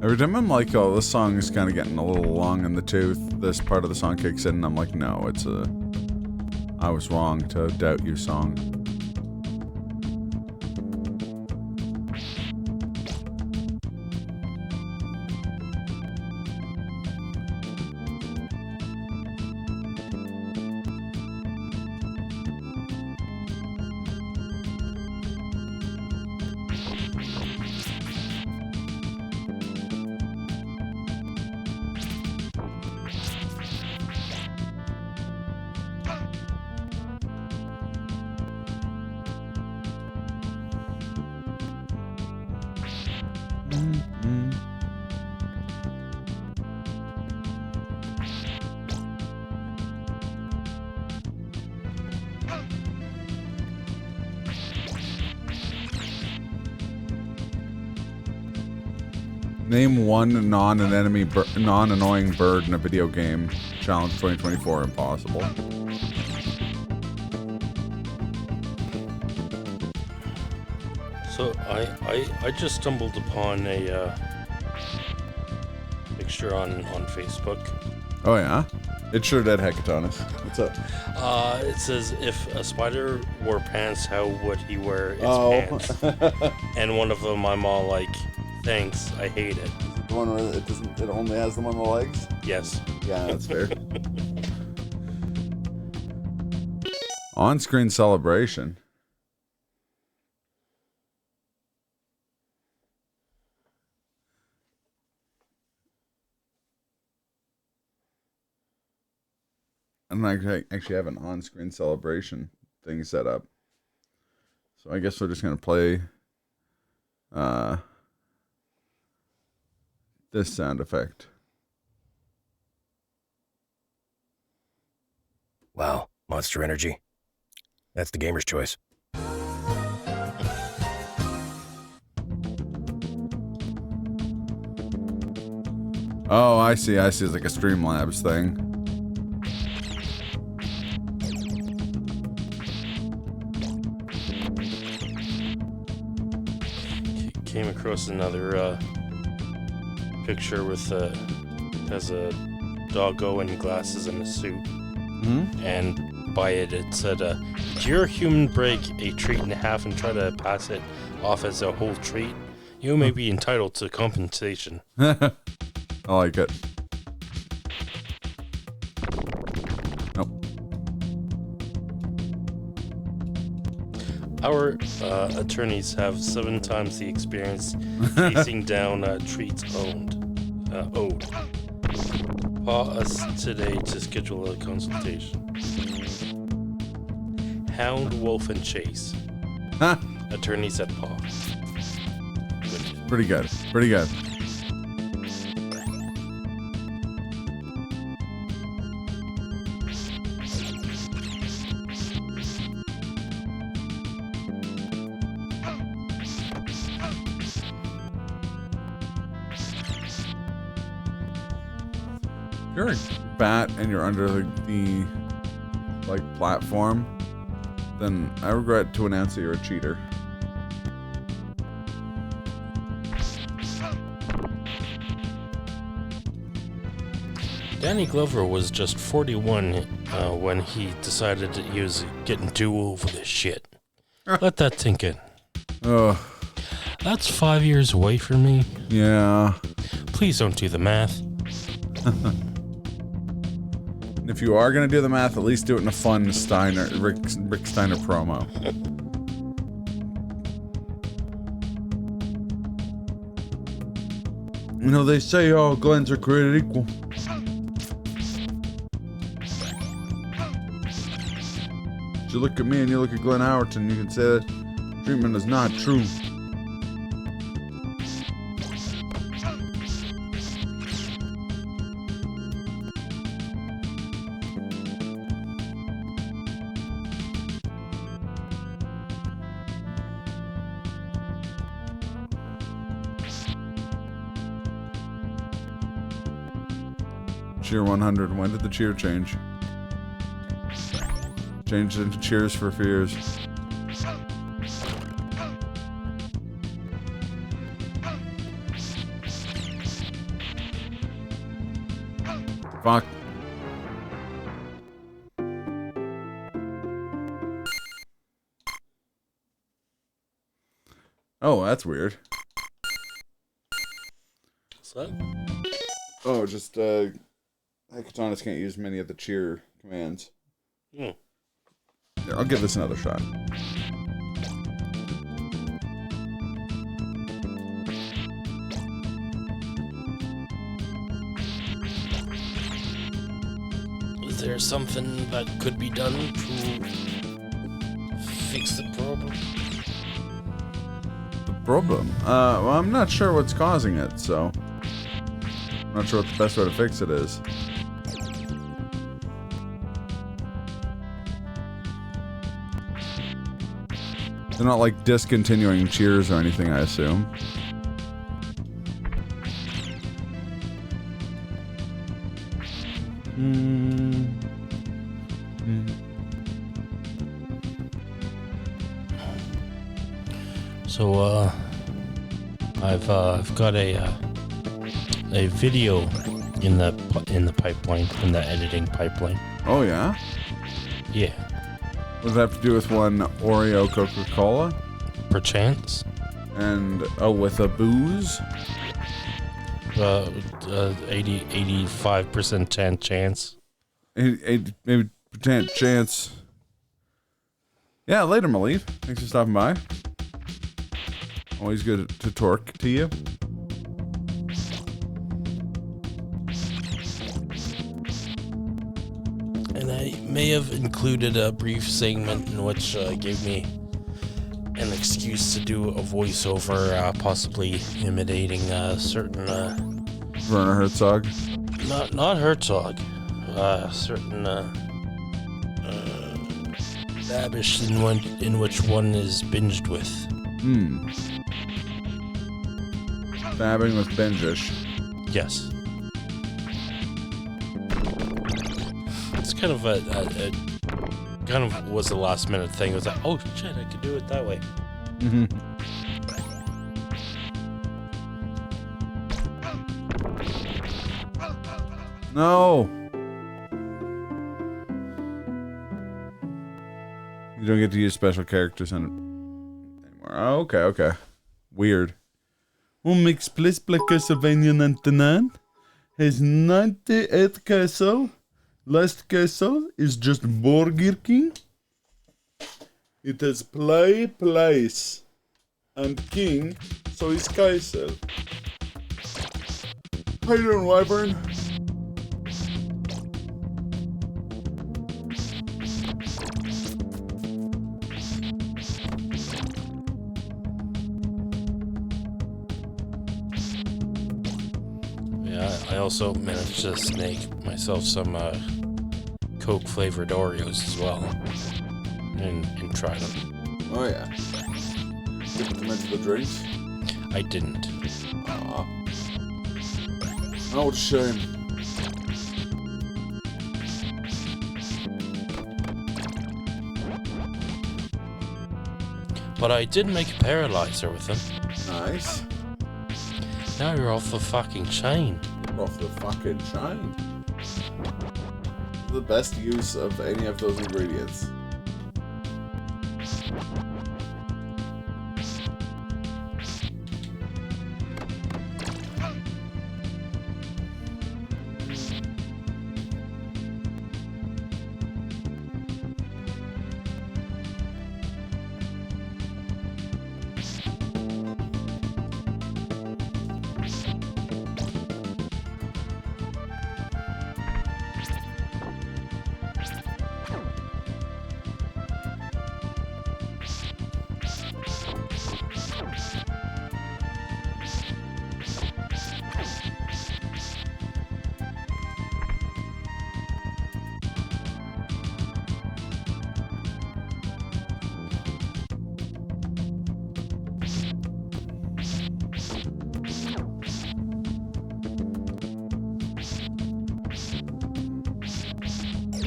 Speaker 1: Every time I'm like, oh, this song is kind of getting a little long in the tooth, this part of the song kicks in, and I'm like, no, it's a I was wrong to doubt you song. Name one non-annoying bird in a video game. Challenge 2024, impossible.
Speaker 2: So I just stumbled upon a picture on Facebook.
Speaker 1: Oh yeah? It sure did, Hecatonis. What's up?
Speaker 2: It says, if a spider wore pants, how would he wear its pants? And one of them, I'm all like, Thanks, I hate it.
Speaker 1: The one where it only has them on the legs?
Speaker 2: Yes.
Speaker 1: Yeah, that's fair. On-screen celebration. I don't actually have an on-screen celebration thing set up. So I guess we're just going to play this sound effect.
Speaker 5: Wow, Monster Energy. That's the gamer's choice.
Speaker 1: Oh, I see. It's like a Streamlabs thing.
Speaker 2: Came across another picture with has a doggo in glasses and a suit, and by it said, "Did your human break a treat in half and try to pass it off as a whole treat? You may be entitled to compensation."
Speaker 1: I like it. Nope.
Speaker 2: Our attorneys have 7 times the experience chasing down treats owed. Call us today to schedule a consultation. Hound, Wolf, and Chase. Attorneys at Paw.
Speaker 1: Pretty good. Pretty good. If you're a bat and you're under the platform, then I regret to announce that you're a cheater.
Speaker 2: Danny Glover was just 41 when he decided that he was getting too old for this shit. Let that sink in.
Speaker 1: Ugh.
Speaker 2: That's 5 years away from me.
Speaker 1: Yeah.
Speaker 2: Please don't do the math.
Speaker 1: If you are gonna do the math, at least do it in a fun Rick Steiner promo. You know, they say all Glens are created equal. If you look at me and you look at Glenn Howerton, you can say that treatment is not true. Cheer 100. When did the cheer change? Changed into Cheers for Fears. Fuck. Oh, that's weird.
Speaker 2: What's that?
Speaker 1: Oh, just, Hecatonis can't use many of the cheer commands.
Speaker 2: Hmm.
Speaker 1: Here, I'll give this another shot.
Speaker 2: Is there something that could be done to fix the problem?
Speaker 1: The problem? Well, I'm not sure what's causing it, so... I'm not sure what the best way to fix it is. They're not, like, discontinuing Cheers or anything, I assume.
Speaker 2: So, I've got a video in the pipeline, in the editing pipeline.
Speaker 1: Oh, yeah?
Speaker 2: Yeah.
Speaker 1: What does that have to do with one Oreo Coca-Cola?
Speaker 2: Perchance.
Speaker 1: And, with a booze?
Speaker 2: 85% chance.
Speaker 1: Maybe chance. Yeah, later, Malik. Thanks for stopping by. Always good to talk to you.
Speaker 2: And I may have included a brief segment in which gave me an excuse to do a voiceover, possibly imitating certain
Speaker 1: Werner Herzog.
Speaker 2: not Herzog, certain Babish in which one is binged with.
Speaker 1: Babbing with Benjish.
Speaker 2: Yes. It's kind of a kind of was a last minute thing. It was like, oh shit, I could do it that way.
Speaker 1: No. You don't get to use special characters anymore. Oh, okay. Weird. Un Mix Plus Castlevania 99 has 98 castle. Last castle is just Burger King. It has play, place, and king, so it's castle. How you doing, Wyvern?
Speaker 2: I also managed to snake myself some Coke flavored Oreos as well, and try them.
Speaker 1: Oh yeah. Did you mention the drinks?
Speaker 2: I didn't.
Speaker 1: Oh, what a shame.
Speaker 2: But I did make a paralyzer with them.
Speaker 1: Nice.
Speaker 2: Now you're off the fucking chain.
Speaker 1: You're off the fucking chain. The best use of any of those ingredients.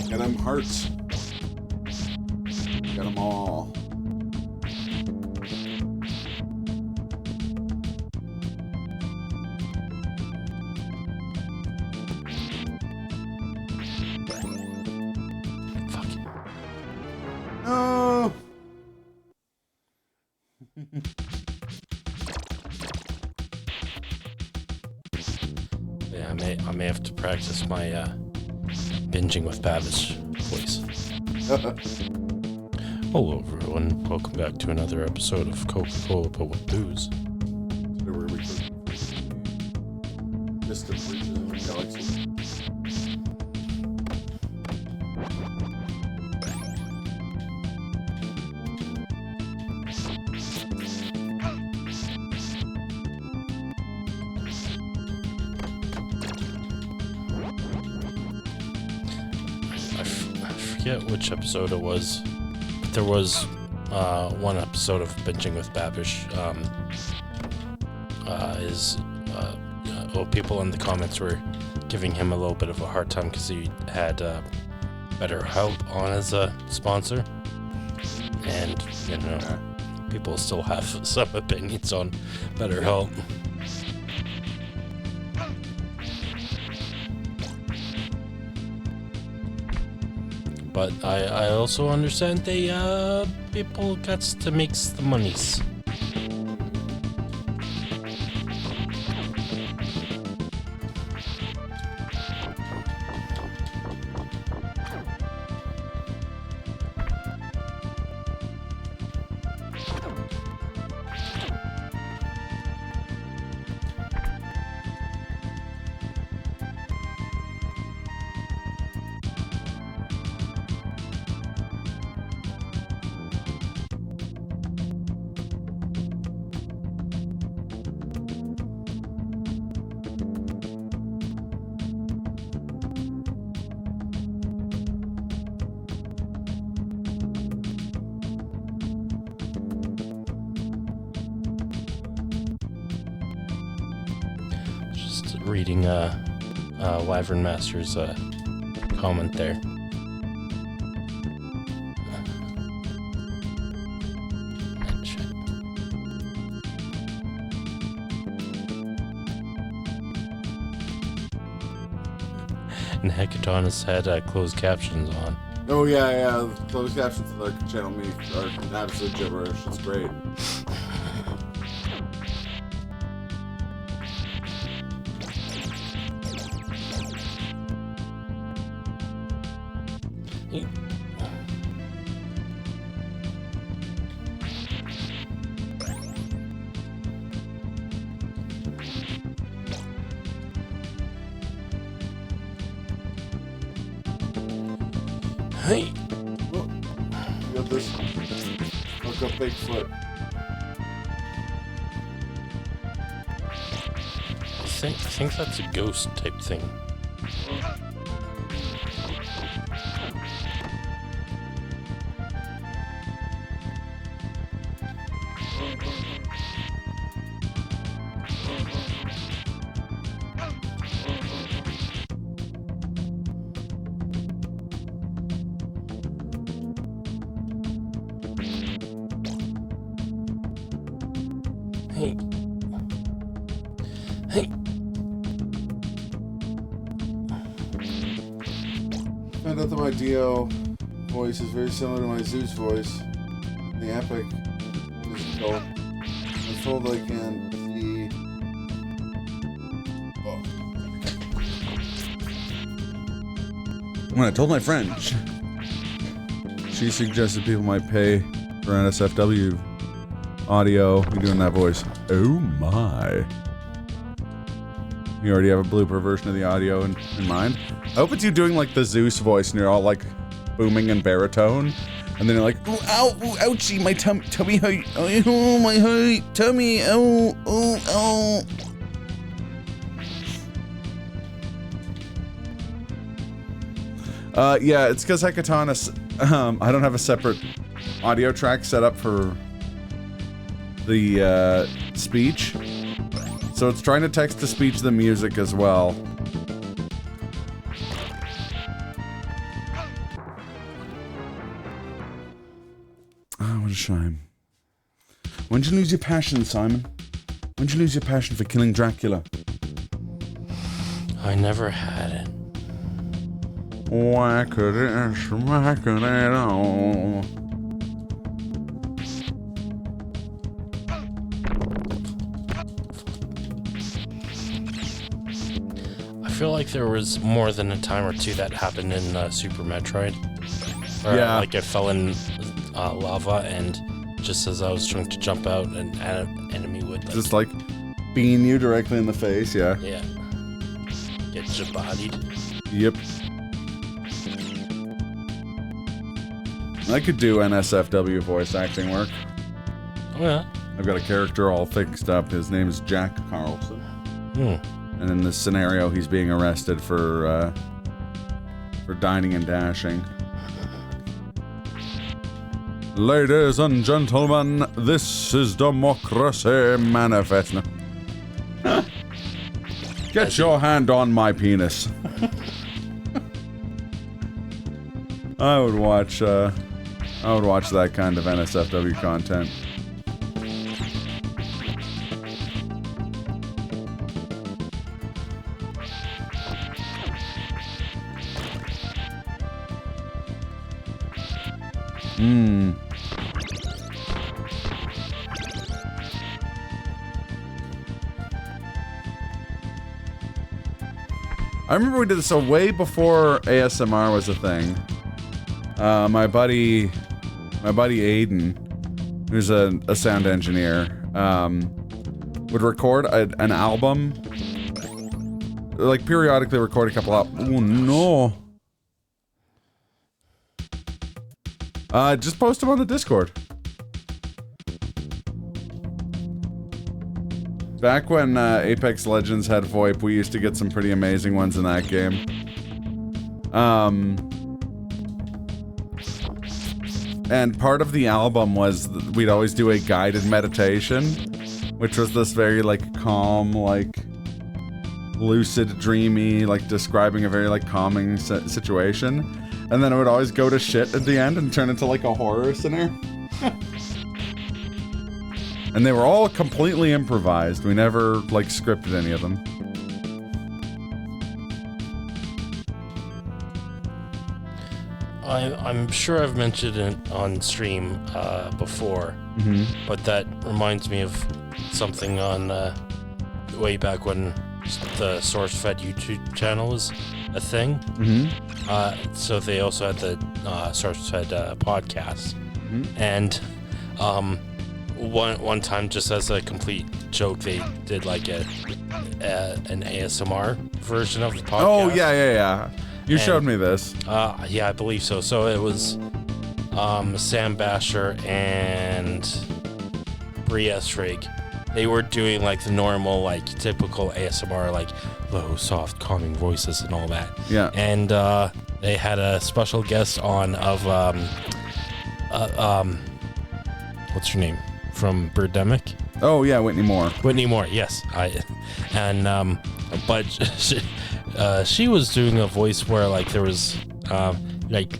Speaker 1: Get them hearts. Get them all.
Speaker 2: Fuck.
Speaker 1: No.
Speaker 2: Yeah, I may have to practice my binging with Babish voice. Hello everyone, welcome back to another episode of Coca-Cola but with booze.
Speaker 1: Today we're going to be distant reaches of the galaxy.
Speaker 2: I forget which episode it was, but there was one episode of Binging with Babish. People in the comments were giving him a little bit of a hard time because he had BetterHelp on as a sponsor, and you know, people still have some opinions on BetterHelp. But I also understand they people got to mix the monies. reading Wyvern Master's comment there. And Hecatonis had closed captions on.
Speaker 1: Oh yeah. Closed captions on the channel me are absolute gibberish. It's great.
Speaker 2: Hey.
Speaker 1: Oh, you got this. Look up Bigfoot.
Speaker 2: I think that's a ghost type thing. Hey.
Speaker 1: Found out that my Dio voice is very similar to my Zeus voice. The epic musical. I'm told I can see. Oh. When I told my friend, she suggested people might pay for NSFW audio. You doing that voice? Oh my. You already have a blooper version of the audio in mind? I hope it's you doing like the Zeus voice and you're all like booming and baritone. And then you're like, ooh, ow, ooh, ouchie, my tummy hurt. Oh, my hurt, tummy, ow, oh, ow. Yeah, it's because Hecatonis, I don't have a separate audio track set up for the speech. So it's trying to text to speech the music as well. Oh, what a shame. When'd you lose your passion, Simon? When'd you lose your passion for killing Dracula?
Speaker 2: I never had it.
Speaker 1: Why could it all?
Speaker 2: I feel like there was more than a time or two that happened in Super Metroid. Where,
Speaker 1: yeah.
Speaker 2: Like I fell in lava and just as I was trying to jump out, an enemy would like...
Speaker 1: Just like beam you directly in the face, yeah.
Speaker 2: Yeah. Get jabodied.
Speaker 1: Yep. I could do NSFW voice acting work.
Speaker 2: Oh yeah.
Speaker 1: I've got a character all fixed up. His name is Jack Carlson. And in this scenario, he's being arrested for dining and dashing. Ladies and gentlemen, this is Democracy Manifest. Get your hand on my penis. I would watch that kind of NSFW content. I remember we did this way before ASMR was a thing. My buddy Aiden, who's a sound engineer, would record an album, like periodically record a couple albums. Oh no! Just post them on the Discord. Back when Apex Legends had VoIP, we used to get some pretty amazing ones in that game. And part of the album was we'd always do a guided meditation, which was this very like calm, like lucid, dreamy, like describing a very like calming situation, and then it would always go to shit at the end and turn into like a horror scenario. And they were all completely improvised. We never like scripted any of them.
Speaker 2: I'm sure I've mentioned it on stream before, but that reminds me of something on way back when the SourceFed YouTube channel was a thing. So they also had the SourceFed podcast, and one time, just as a complete joke, they did like an ASMR version of the podcast.
Speaker 1: Oh yeah. You showed me this.
Speaker 2: Yeah, I believe so. So it was Sam Basher and Bree Estrig. They were doing like the normal, like typical ASMR, like low, soft, calming voices and all that.
Speaker 1: Yeah.
Speaker 2: And they had a special guest on of what's her name from Birdemic?
Speaker 1: Oh yeah, Whitney Moore.
Speaker 2: Whitney Moore, yes. But she was doing a voice where like there was like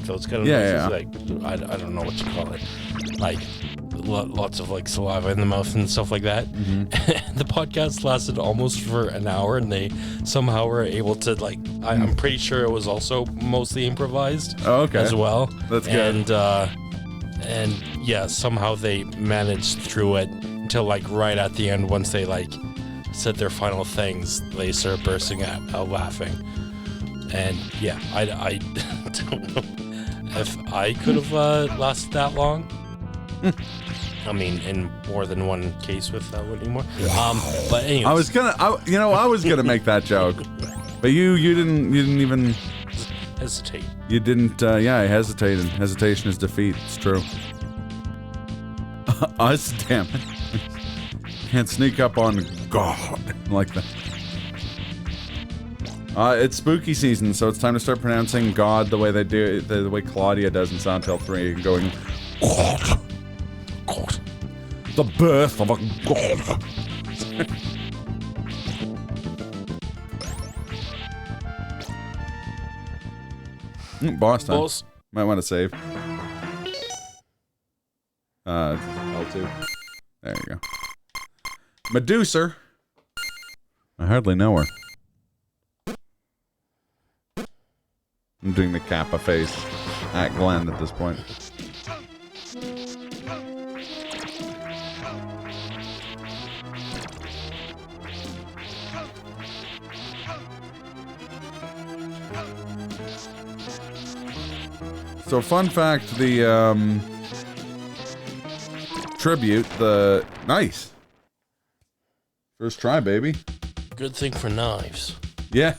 Speaker 2: those kind of noises.
Speaker 1: Yeah.
Speaker 2: Like I don't know what you call it. Like lots of like saliva in the mouth and stuff like that. The podcast lasted almost for an hour, and they somehow were able to like. I'm pretty sure it was also mostly improvised.
Speaker 1: Oh, okay.
Speaker 2: As well.
Speaker 1: That's good.
Speaker 2: And yeah, somehow they managed through it until like right at the end, once they like said their final things, they started bursting out laughing. And yeah, I don't know if I could have lasted that long. I mean, in more than one case with Whitney Moore. But anyways.
Speaker 1: I was gonna make that joke, but you didn't even
Speaker 2: hesitate.
Speaker 1: You didn't. I hesitated. Hesitation is defeat. It's true. Us, damn it. Can't sneak up on God like that. It's spooky season, so it's time to start pronouncing God the way they do, the way Claudia does in Silent Hill 3, going God, God, the birth of a God. Boss time.
Speaker 2: Boss.
Speaker 1: Might want to save. L2. There you go. Medusa. I hardly know her. I'm doing the Kappa face at Glenn at this point. So fun fact, the tribute, nice. First try, baby.
Speaker 2: Good thing for knives.
Speaker 1: Yeah.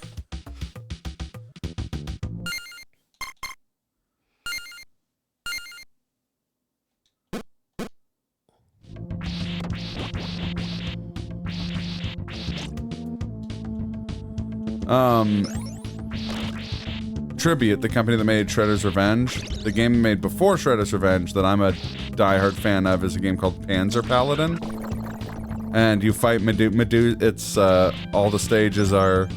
Speaker 1: Tribute, the company that made Shredder's Revenge. The game made before Shredder's Revenge that I'm a diehard fan of is a game called Panzer Paladin. And you fight Medusa. It's all the stages are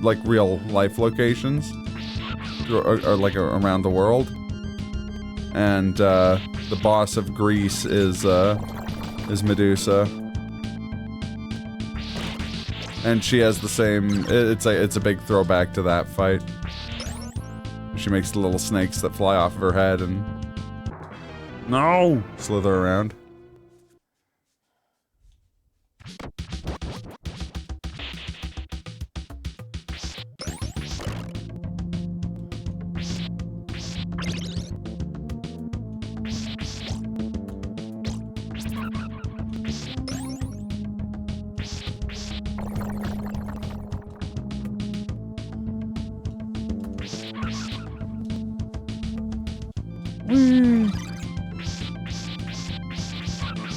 Speaker 1: like real life locations, or like around the world. And the boss of Greece is Medusa. And she has the same. It's a big throwback to that fight. She makes the little snakes that fly off of her head and slither around.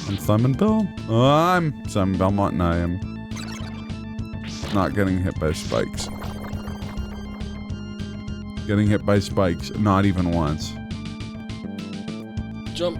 Speaker 1: I'm Simon Bell. I'm Simon Belmont, and I am not getting hit by spikes. Getting hit by spikes, not even once.
Speaker 2: Jump.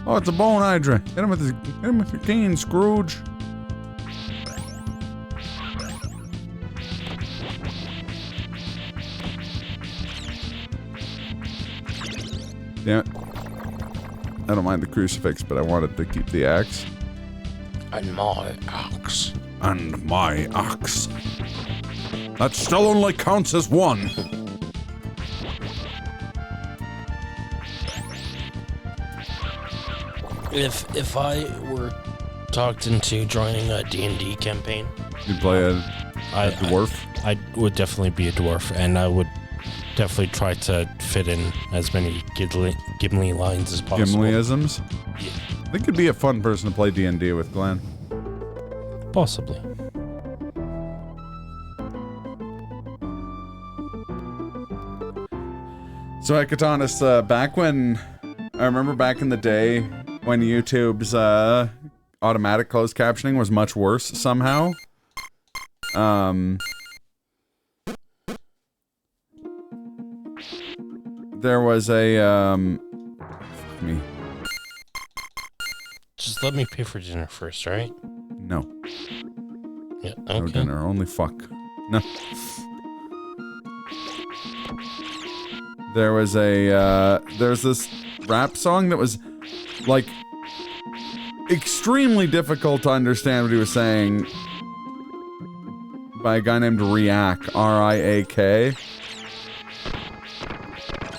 Speaker 1: Oh, it's a bone hydra. Hit him with your cane, Scrooge. Damn it. I don't mind the crucifix, but I wanted to keep the axe.
Speaker 2: And my axe.
Speaker 1: And my axe. That still only counts as one.
Speaker 2: If I were talked into joining a D&D campaign,
Speaker 1: You'd play a dwarf?
Speaker 2: I would definitely be a dwarf, and I would definitely try to fit in as many Gimli lines as possible.
Speaker 1: Gimli-isms?
Speaker 2: Yeah.
Speaker 1: I think you'd be a fun person to play D&D with, Glenn.
Speaker 2: Possibly.
Speaker 1: So, Hecatonis, back when... I remember back in the day when YouTube's automatic closed captioning was much worse somehow. There was a, fuck me.
Speaker 2: Just let me pay for dinner first, right?
Speaker 1: No.
Speaker 2: Yeah, okay.
Speaker 1: No dinner, only fuck. No. There was a, there's this rap song that was, like, extremely difficult to understand what he was saying by a guy named Riak, R-I-A-K.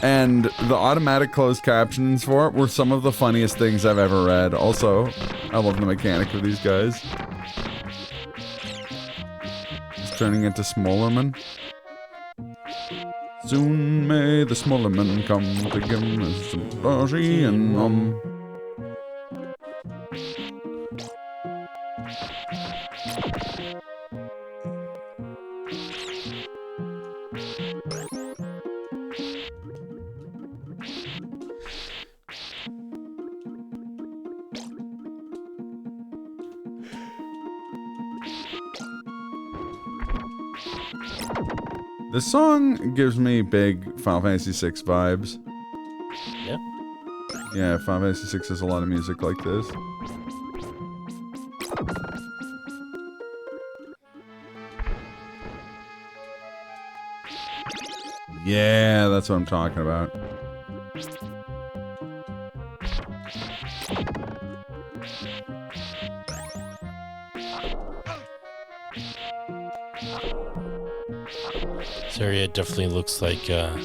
Speaker 1: And the automatic closed captions for it were some of the funniest things I've ever read. Also, I love the mechanic of these guys. He's turning into Smolarman. Soon may the Smolarman come to give us some bougie and This song gives me big Final Fantasy VI vibes.
Speaker 2: Yeah?
Speaker 1: Yeah, Final Fantasy VI has a lot of music like this. Yeah, that's what I'm talking about.
Speaker 2: This area definitely looks like a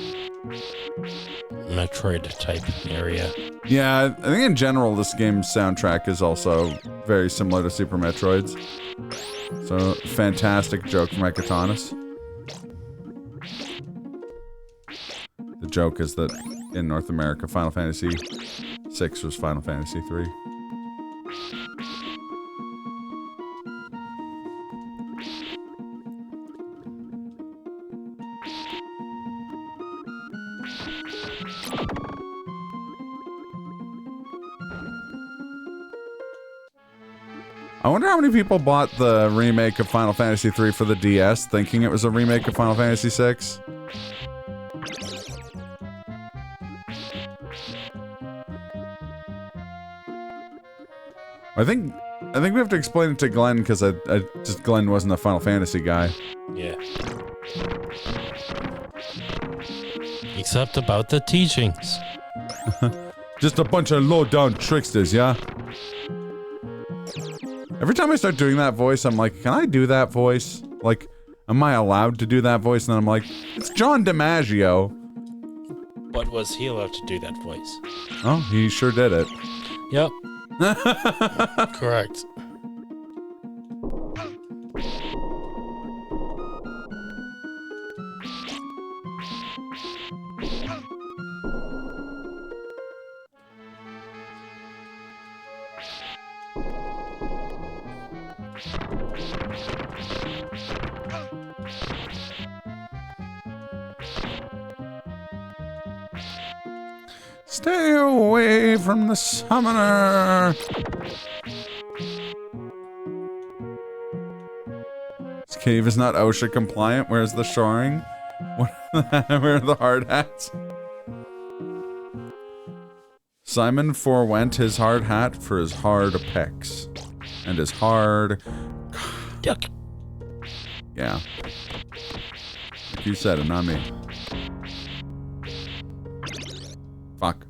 Speaker 2: Metroid type area.
Speaker 1: Yeah, I think in general this game's soundtrack is also very similar to Super Metroid's. So, fantastic joke from Hecatonis. The joke is that in North America, Final Fantasy VI was Final Fantasy III. I wonder how many people bought the remake of Final Fantasy III for the DS thinking it was a remake of Final Fantasy VI. I think we have to explain it to Glenn because Glenn wasn't a Final Fantasy guy.
Speaker 2: Yeah. Except about the teachings.
Speaker 1: Just a bunch of low-down tricksters, yeah? Every time I start doing that voice, I'm like, can I do that voice? Like, am I allowed to do that voice? And then I'm like, it's John DiMaggio.
Speaker 2: But was he allowed to do that voice?
Speaker 1: Oh, he sure did it.
Speaker 2: Yep. Correct.
Speaker 1: Stay away from the summoner. This cave is not OSHA compliant. Where's the shoring? Where are the hard hats? Simon forewent his hard hat for his hard pecs. And his hard...
Speaker 2: Duck.
Speaker 1: Yeah. You said it, not me. Fuck.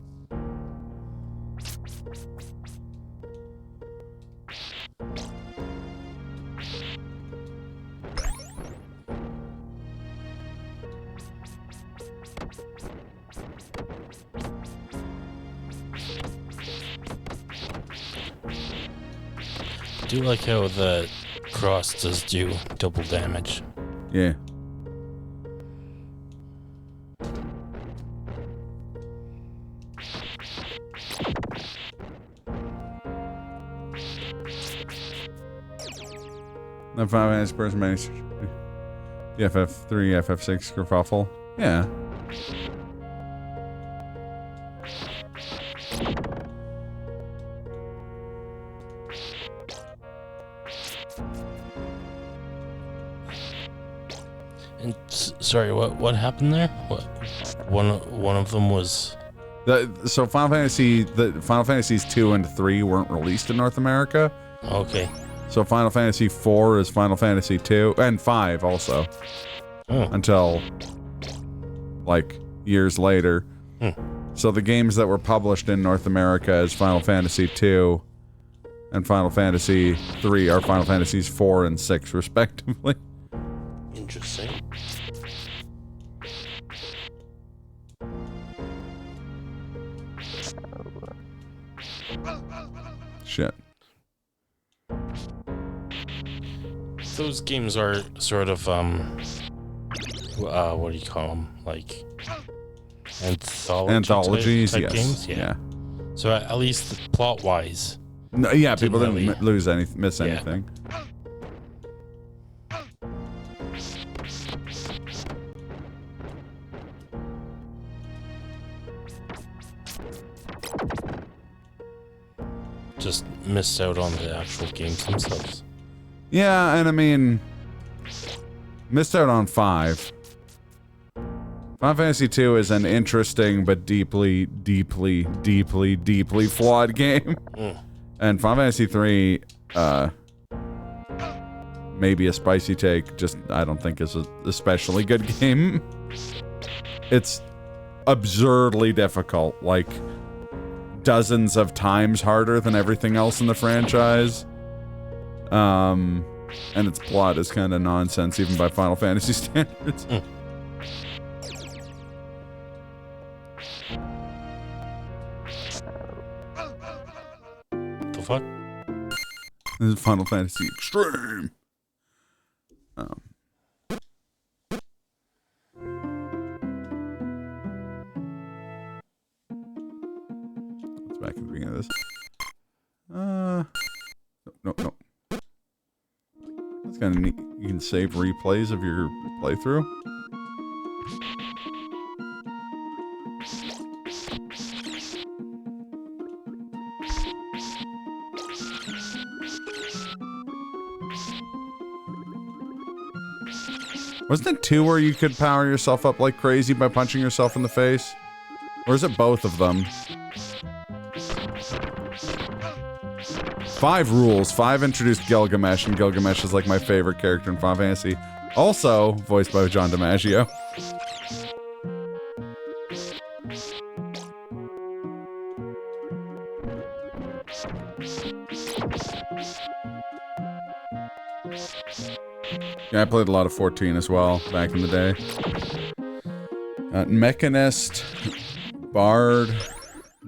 Speaker 2: I do like how the cross does do double damage.
Speaker 1: Yeah. The 5 minutes person managed the FF3, FF6 kerfuffle. Yeah.
Speaker 2: And sorry, what happened there? What one of them was
Speaker 1: So Final Fantasies 2 and 3 weren't released in North America.
Speaker 2: okay.
Speaker 1: So Final Fantasy 4 is Final Fantasy 2 and 5 also.
Speaker 2: Oh.
Speaker 1: Until like years later. So the games that were published in North America as Final Fantasy 2 and Final Fantasy 3 are Final Fantasies 4 and 6 respectively.
Speaker 2: Interesting.
Speaker 1: Shit.
Speaker 2: Those games are sort of what do you call them? Like
Speaker 1: Anthologies,
Speaker 2: type
Speaker 1: yes.
Speaker 2: games? Yeah. So at least plot-wise.
Speaker 1: No, yeah, people
Speaker 2: Didn't
Speaker 1: didn't
Speaker 2: really-
Speaker 1: miss
Speaker 2: Yeah.
Speaker 1: anything.
Speaker 2: Just missed out on the actual games themselves.
Speaker 1: Yeah, and I mean, missed out on 5. Final Fantasy 2 is an interesting but deeply flawed game. And Final Fantasy 3, maybe a spicy take, just I don't think is a especially good game. It's absurdly difficult, like dozens of times harder than everything else in the franchise. And its plot is kind of nonsense even by Final Fantasy standards.
Speaker 2: The fuck?
Speaker 1: This is Final Fantasy Extreme. Let's back at the beginning of this. No. That's kind of neat. You can save replays of your playthrough. Wasn't it 2 where you could power yourself up like crazy by punching yourself in the face? Or is it both of them? 5 rules. 5 introduced Gilgamesh, and Gilgamesh is like my favorite character in Final Fantasy. Also voiced by John DiMaggio. Yeah, I played a lot of 14 as well back in the day. Mechanist, Bard,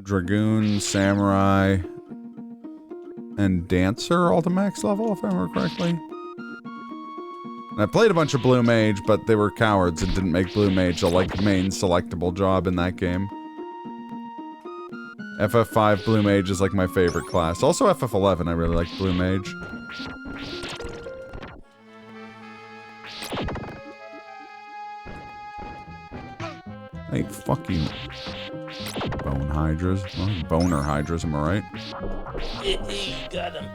Speaker 1: Dragoon, Samurai, and Dancer all to max level, if I remember correctly. And I played a bunch of Blue Mage, but they were cowards and didn't make Blue Mage a like main selectable job in that game. FF5 Blue Mage is like my favorite class. Also FF11, I really like Blue Mage. Hey, fuck you. Bone Hydras. Oh, boner Hydras, am I right?
Speaker 2: Got him.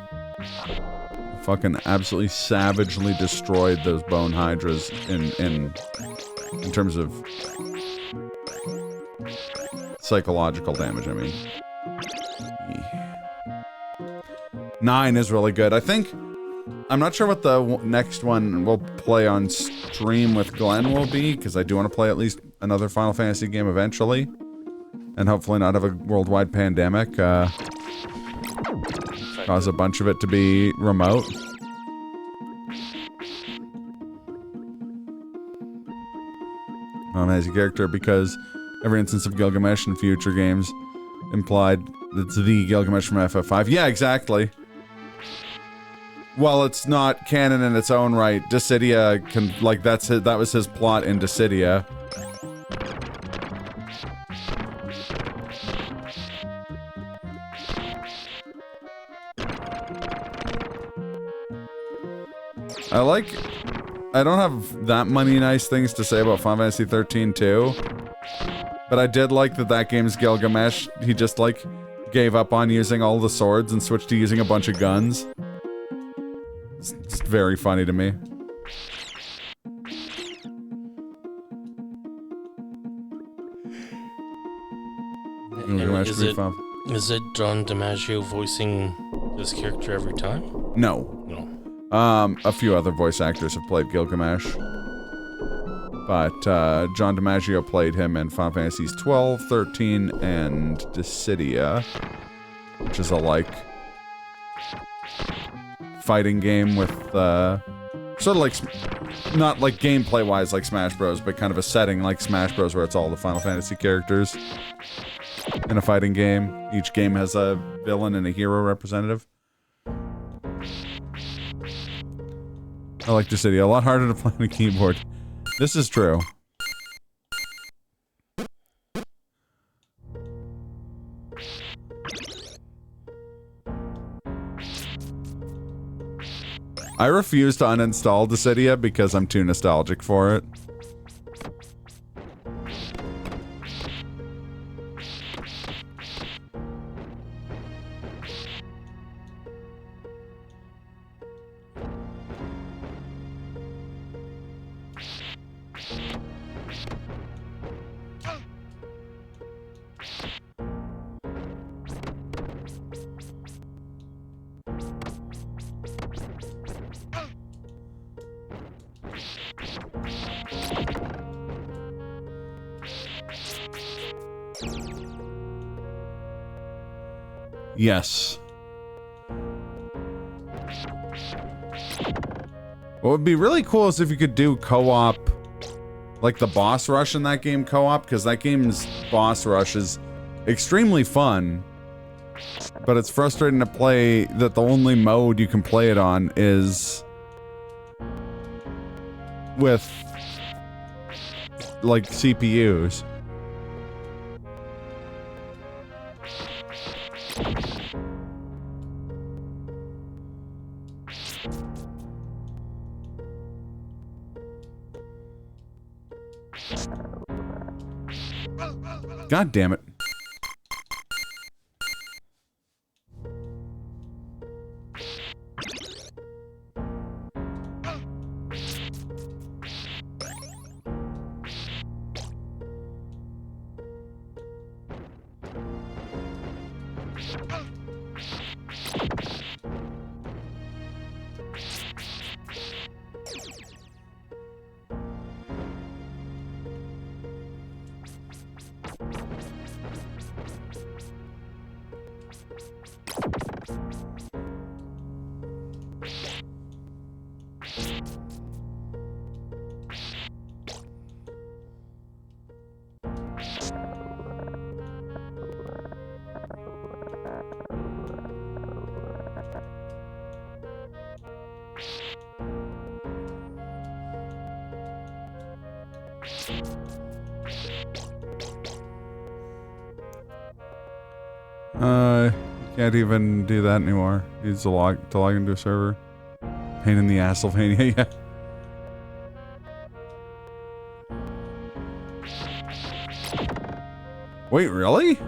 Speaker 1: Fucking absolutely savagely destroyed those Bone Hydras in terms of psychological damage, I mean. 9 is really good. I'm not sure what the next one we'll play on stream with Glenn will be, because I do want to play at least another Final Fantasy game eventually. And hopefully not have a worldwide pandemic, cause a bunch of it to be remote. As a character, because every instance of Gilgamesh in future games implied it's the Gilgamesh from FF5. Yeah, exactly. Well, it's not canon in its own right. Dissidia can, like, that was his plot in Dissidia. I don't have that many nice things to say about Final Fantasy 13 too. But I did like that game's Gilgamesh, he just, like, gave up on using all the swords and switched to using a bunch of guns. It's very funny to me.
Speaker 2: Is it John DiMaggio voicing this character every time?
Speaker 1: No. A few other voice actors have played Gilgamesh. But, John DiMaggio played him in Final Fantasies 12, 13, and Dissidia. Which is a, like, fighting game with, sort of like, not like gameplay-wise like Smash Bros, but kind of a setting like Smash Bros where it's all the Final Fantasy characters in a fighting game. Each game has a villain and a hero representative. I like Dissidia. A lot harder to play on a keyboard. This is true. I refuse to uninstall Dissidia because I'm too nostalgic for it. Yes. What would be really cool is if you could do co-op, like the boss rush in that game co-op, because that game's boss rush is extremely fun, but it's frustrating to play that the only mode you can play it on is with, like, CPUs. God damn it. Can't even do that anymore. Needs to log into a server. Pain in the Castlevania, yeah. Wait, really?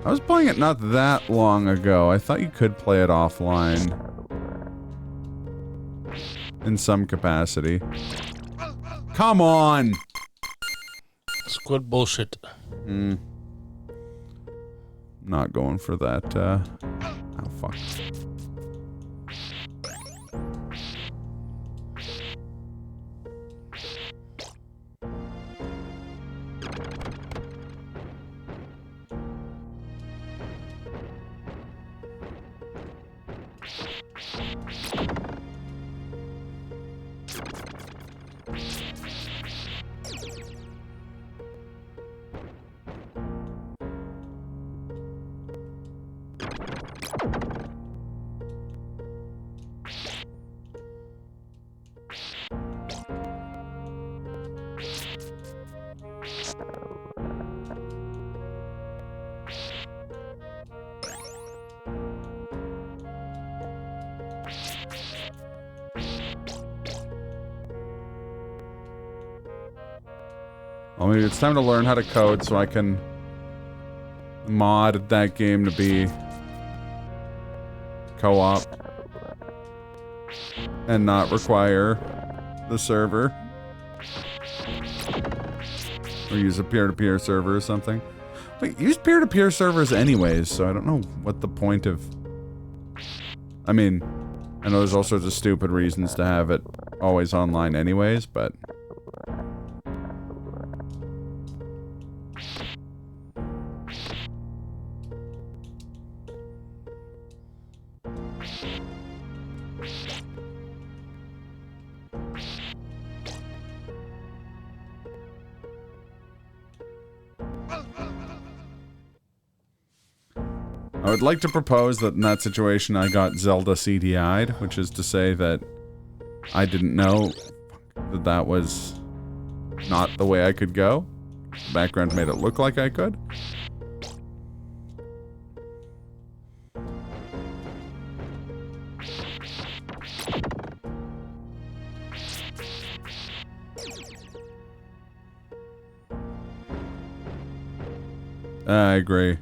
Speaker 1: I was playing it not that long ago. I thought you could play it offline. In some capacity. Come on!
Speaker 2: Squid bullshit.
Speaker 1: Not going for that, oh fuck. Well, maybe it's time to learn how to code so I can mod that game to be co-op and not require the server. Or use a peer-to-peer server or something. Wait, use peer-to-peer servers anyways, so I don't know what the point of... I mean, I know there's all sorts of stupid reasons to have it always online anyways, but... I would like to propose that in that situation I got Zelda CDI'd, which is to say that I didn't know that that was not the way I could go. The background made it look like I could. I agree.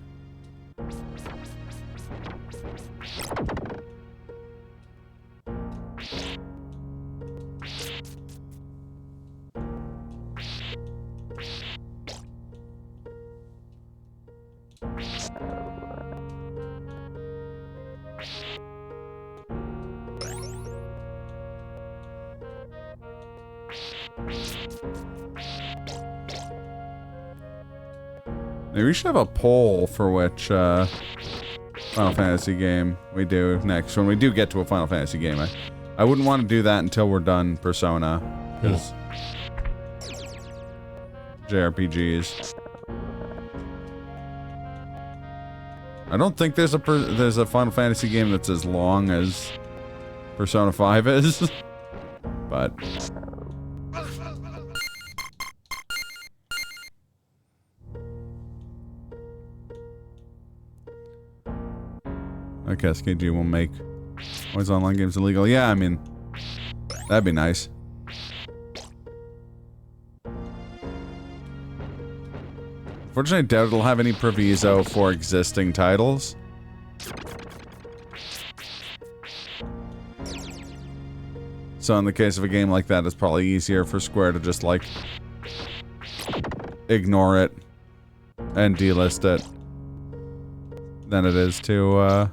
Speaker 1: Maybe we should have a poll for which Final Fantasy game we do next. When we do get to a Final Fantasy game, I wouldn't want to do that until we're done Persona, because JRPGs. I don't think there's a Final Fantasy game that's as long as Persona 5 is, but. Okay, SKG will make always online games illegal. Yeah, I mean, that'd be nice. Unfortunately, I doubt it'll have any proviso for existing titles. So in the case of a game like that, it's probably easier for Square to just, like, ignore it and delist it than it is to,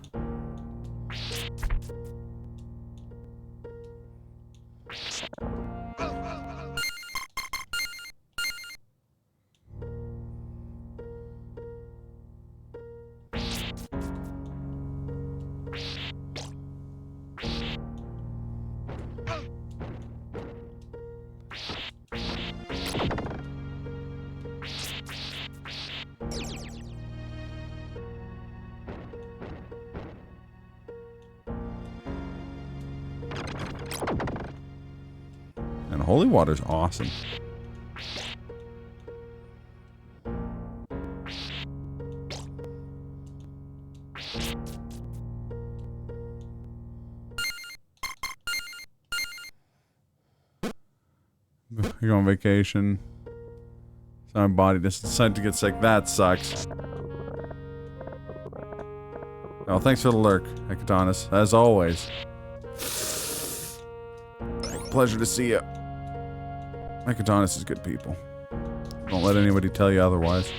Speaker 1: and holy water's awesome. You go on vacation. So my body just decided to get sick. That sucks. Well, thanks for the lurk, Hecatonis, as always. Pleasure to see you. Hecatonis is good people. Don't let anybody tell you otherwise.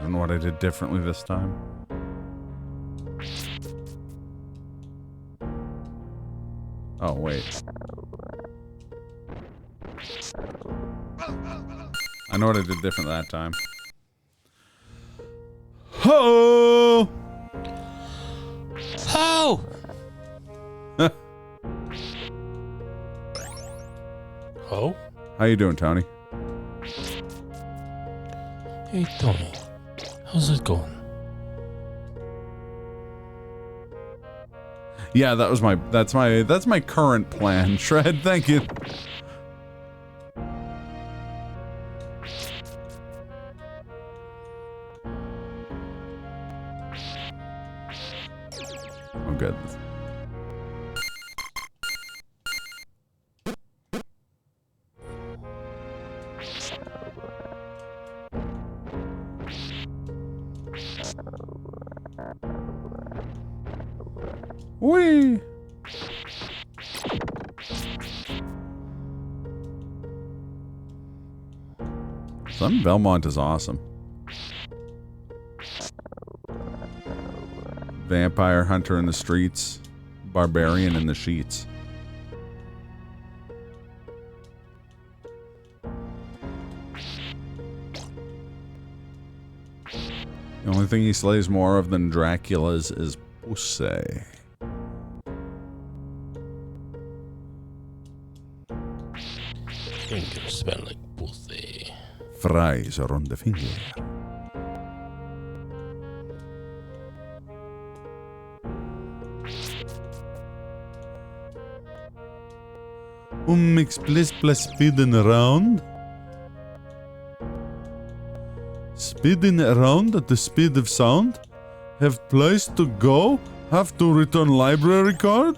Speaker 1: don't know what I did differently this time. Oh, wait. I know what I did different that time. Ho!
Speaker 2: Ho! Oh?
Speaker 1: How you doing, Tony?
Speaker 2: Hey, Tony. How's it going?
Speaker 1: Yeah, that's my current plan. Shred, thank you. Oh, good. Whee! Sun Belmont is awesome. Vampire hunter in the streets, barbarian in the sheets. The only thing he slays more of than Dracula's is pussy.
Speaker 2: Fingers smell like pussy.
Speaker 1: Fries are on the finger. Mix bliss plus speeding around. Speeding around at the speed of sound? Have place to go? Have to return library card?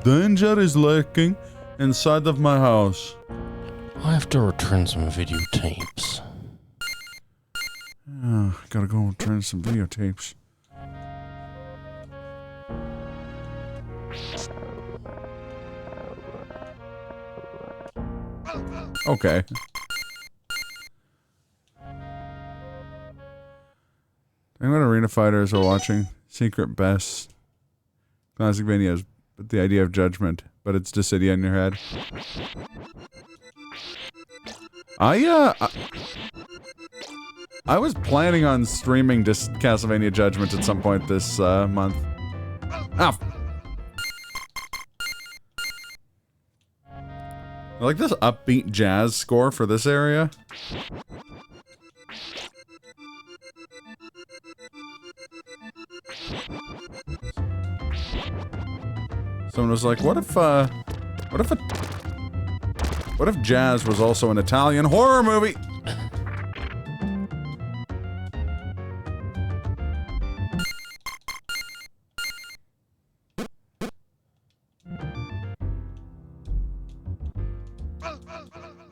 Speaker 1: Danger is lurking inside of my house.
Speaker 2: I have to return some videotapes.
Speaker 1: Gotta go return some videotapes. Okay. And what arena fighters are watching? Secret Best. Classic videos. But the idea of judgment. But it's Dissidia in your head. I was planning on streaming just Castlevania Judgment at some point this month. Ah. I like this upbeat jazz score for this area. Someone was like, what if jazz was also an Italian horror movie?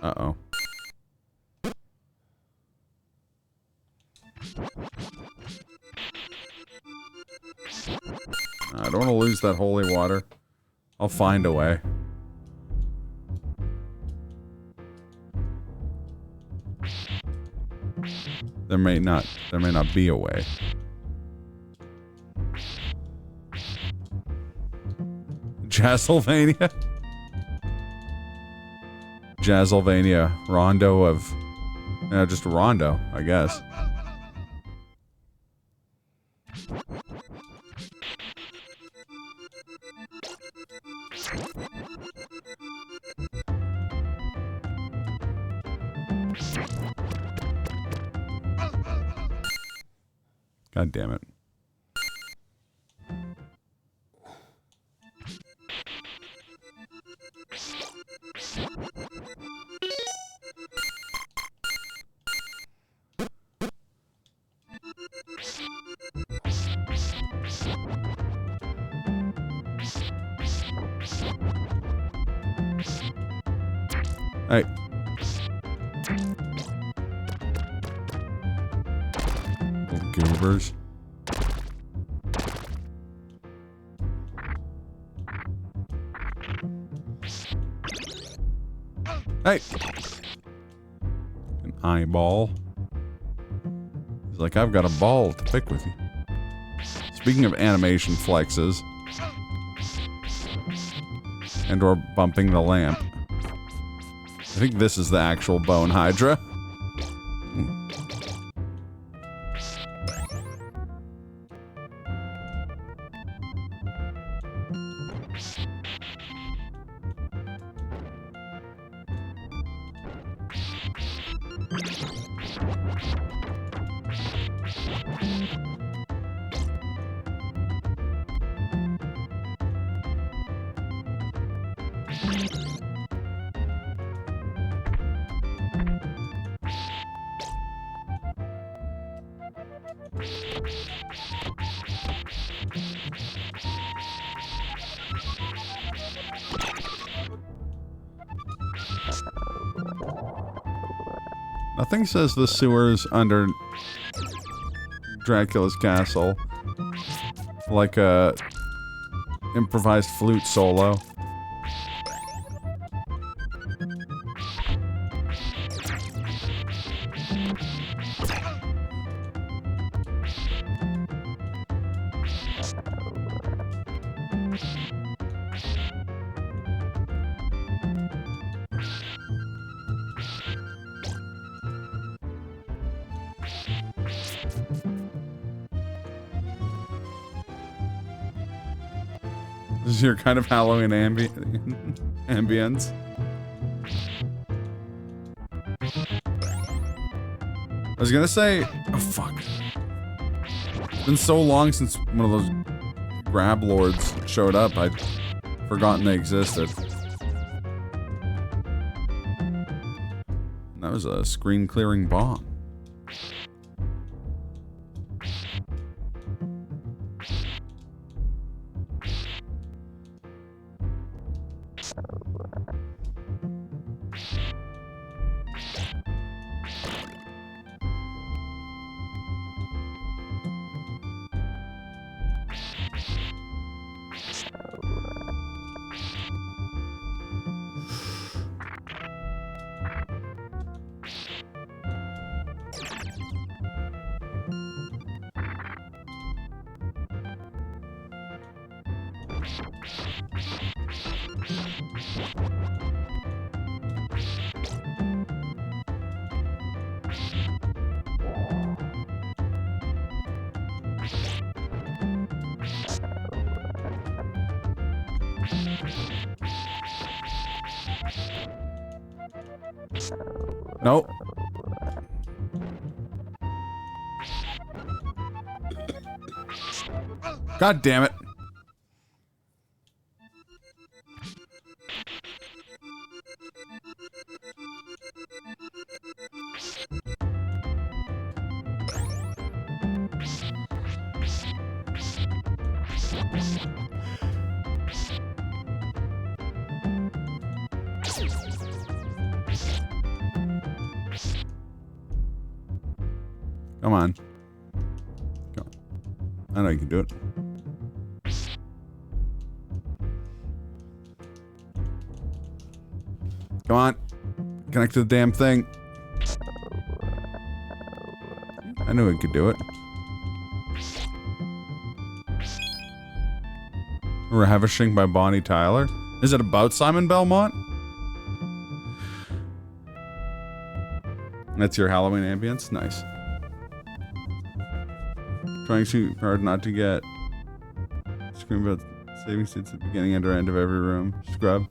Speaker 1: Uh-oh. I don't want to lose that holy water. I'll find a way. There may not be a way. Jazzlevania? Jazzlevania. Rondo of... just a rondo, I guess. God damn it. Hey. Little goobers. Hey. eyeball. He's like, I've got a ball to pick with you. Speaking of animation flexes. And or bumping the lamp. I think this is the actual bone hydra. Nothing says the sewers under Dracula's castle like a improvised flute solo. This is your kind of Halloween ambience. I was gonna say, oh fuck. It's been so long since one of those grab lords showed up, I'd forgotten they existed. That was a screen clearing bomb. Nope. God damn it. Come on. Come on. I know you can do it. Come on. Connect to the damn thing. I knew it could do it. Ravishing by Bonnie Tyler. Is it about Simon Belmont? That's your Halloween ambience? Nice. Trying too hard not to get scream about saving seats at the beginning and or end of every room. Scrub.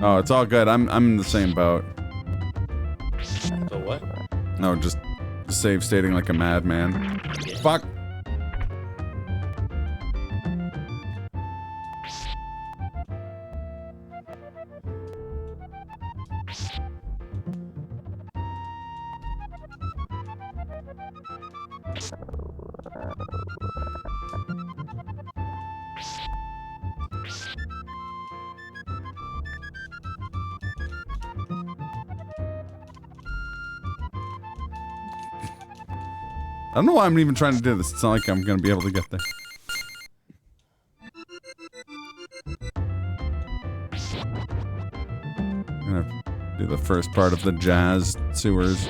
Speaker 1: Oh, it's all good. I'm in the same boat.
Speaker 2: So what?
Speaker 1: No, just save stating like a madman.
Speaker 2: Yeah.
Speaker 1: Fuck. I don't know why I'm even trying to do this. It's not like I'm gonna be able to get there. gonna do the first part of the jazz sewers.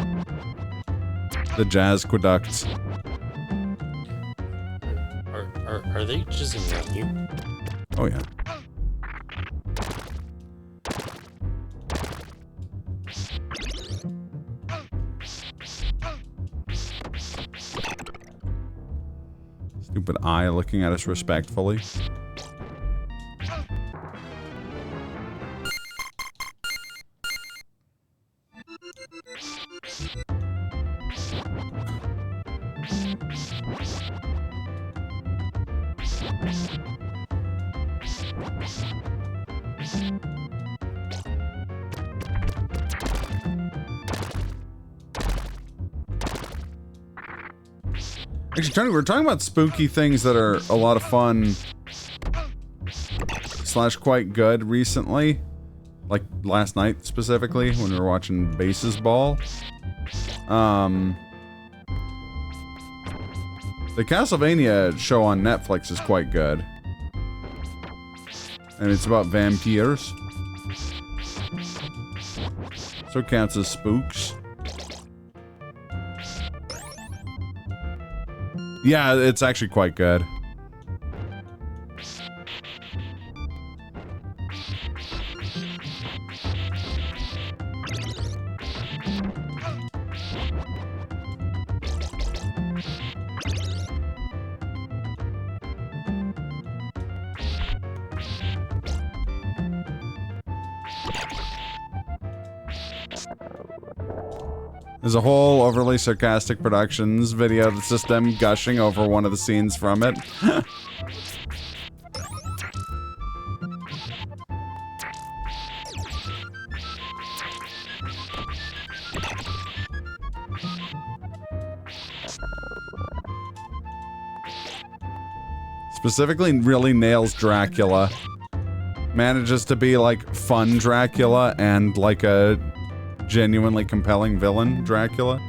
Speaker 1: The jazz aqueducts.
Speaker 2: Are they jizzing at you?
Speaker 1: Oh yeah. Stupid eye looking at us respectfully. Actually, Tony, we're talking about spooky things that are a lot of fun / quite good recently. Like last night specifically, when we were watching Bases Ball. The Castlevania show on Netflix is quite good. And it's about vampires. So it counts as spooks. Yeah, it's actually quite good. There's a whole overly sarcastic productions video that's just them gushing over one of the scenes from it. Specifically really nails Dracula. Manages to be like fun Dracula and like a genuinely compelling villain Dracula.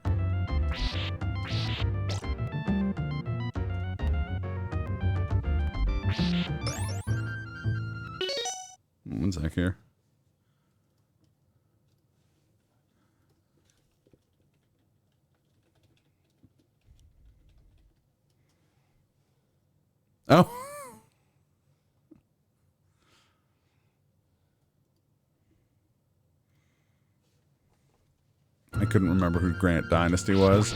Speaker 1: One sec here. Oh. I couldn't remember who Grant Dynasty was.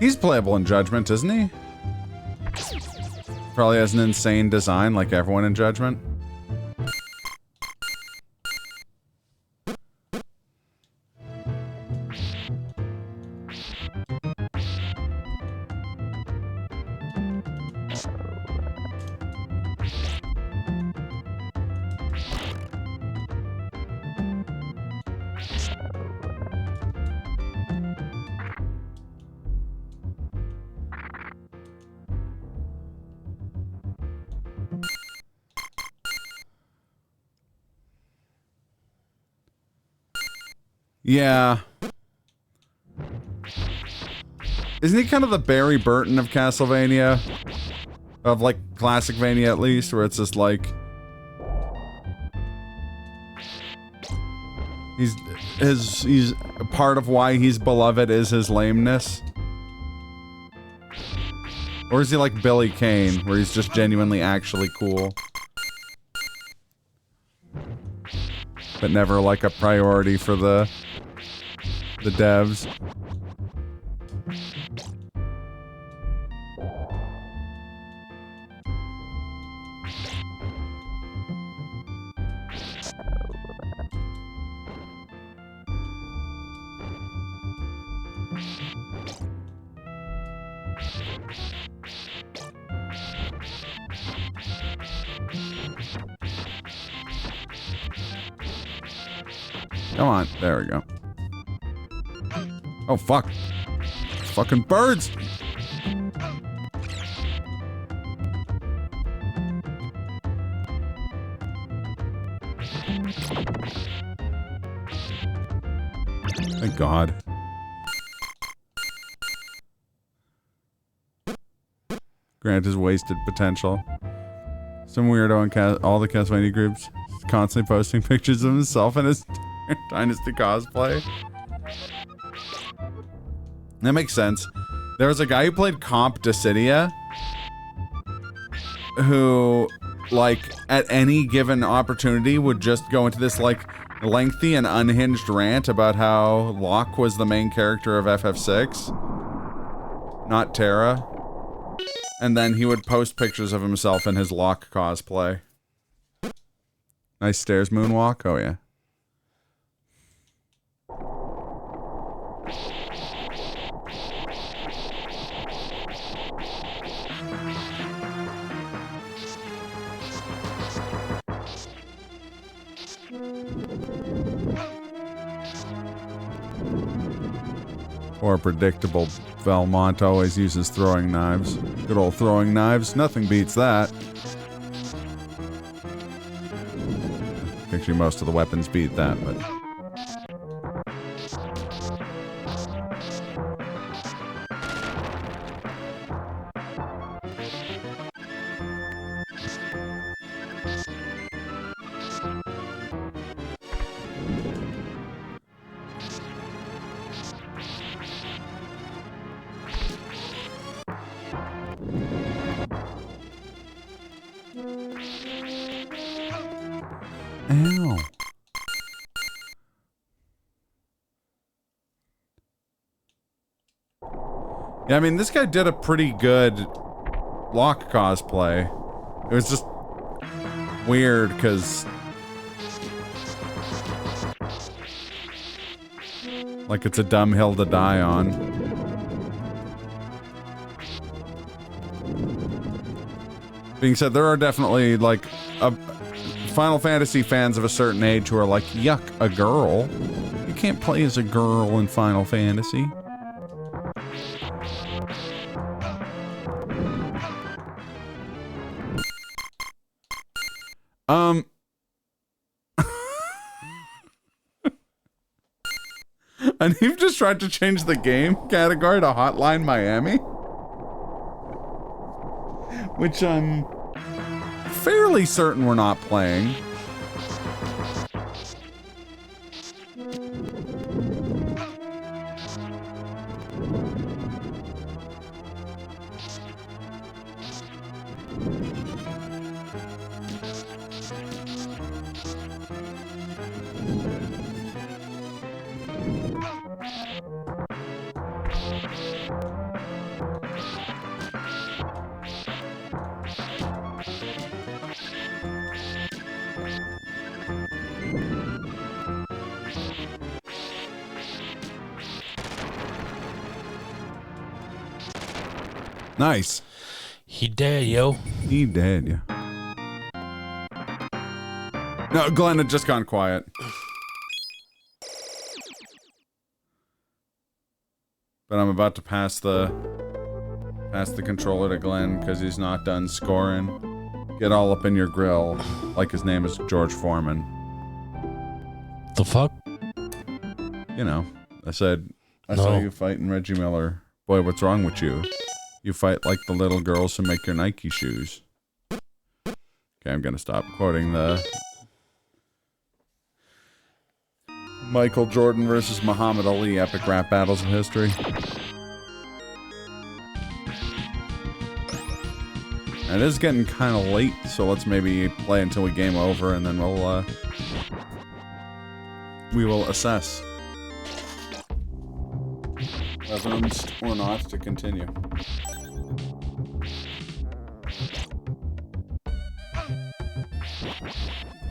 Speaker 1: He's playable in Judgment, isn't he? Probably has an insane design like everyone in Judgment. Yeah. Isn't he kind of the Barry Burton of Castlevania? Of like Classicvania at least, where it's just like he's part of why he's beloved is his lameness. Or is he like Billy Kane, where he's just genuinely actually cool? But never like a priority for the devs. Come on, there we go. Oh, fuck. Fucking birds! Thank God. Grant his wasted potential. Some weirdo in all the Castlevania groups constantly posting pictures of himself in his Dynasty cosplay. That makes sense. There was a guy who played Comp Dissidia who, like, at any given opportunity would just go into this, like, lengthy and unhinged rant about how Locke was the main character of FF6, not Terra. And then he would post pictures of himself in his Locke cosplay. Nice stairs moonwalk? Oh, yeah. Or predictable Valmont always uses throwing knives. Good old throwing knives. Nothing beats that. Actually, most of the weapons beat that, but... Ow. Yeah, I mean, this guy did a pretty good Locke cosplay. It was just weird, because... like, it's a dumb hill to die on. Being said, there are definitely, like, Final Fantasy fans of a certain age who are like, yuck, a girl? You can't play as a girl in Final Fantasy. And you've just tried to change the game category to Hotline Miami? Which I'm fairly certain we're not playing. Nice.
Speaker 2: He dead, yo.
Speaker 1: He dead, yeah. No, Glenn had just gone quiet. But I'm about to pass the controller to Glenn because he's not done scoring. Get all up in your grill, like his name is George Foreman.
Speaker 2: The fuck?
Speaker 1: You know, I said, I saw you fighting Reggie Miller. Boy, what's wrong with you? You fight like the little girls who make your Nike shoes. Okay, I'm gonna stop quoting the Michael Jordan versus Muhammad Ali epic rap battles of history. And it is getting kind of late, so let's maybe play until we game over, and then we will assess whether or not to continue.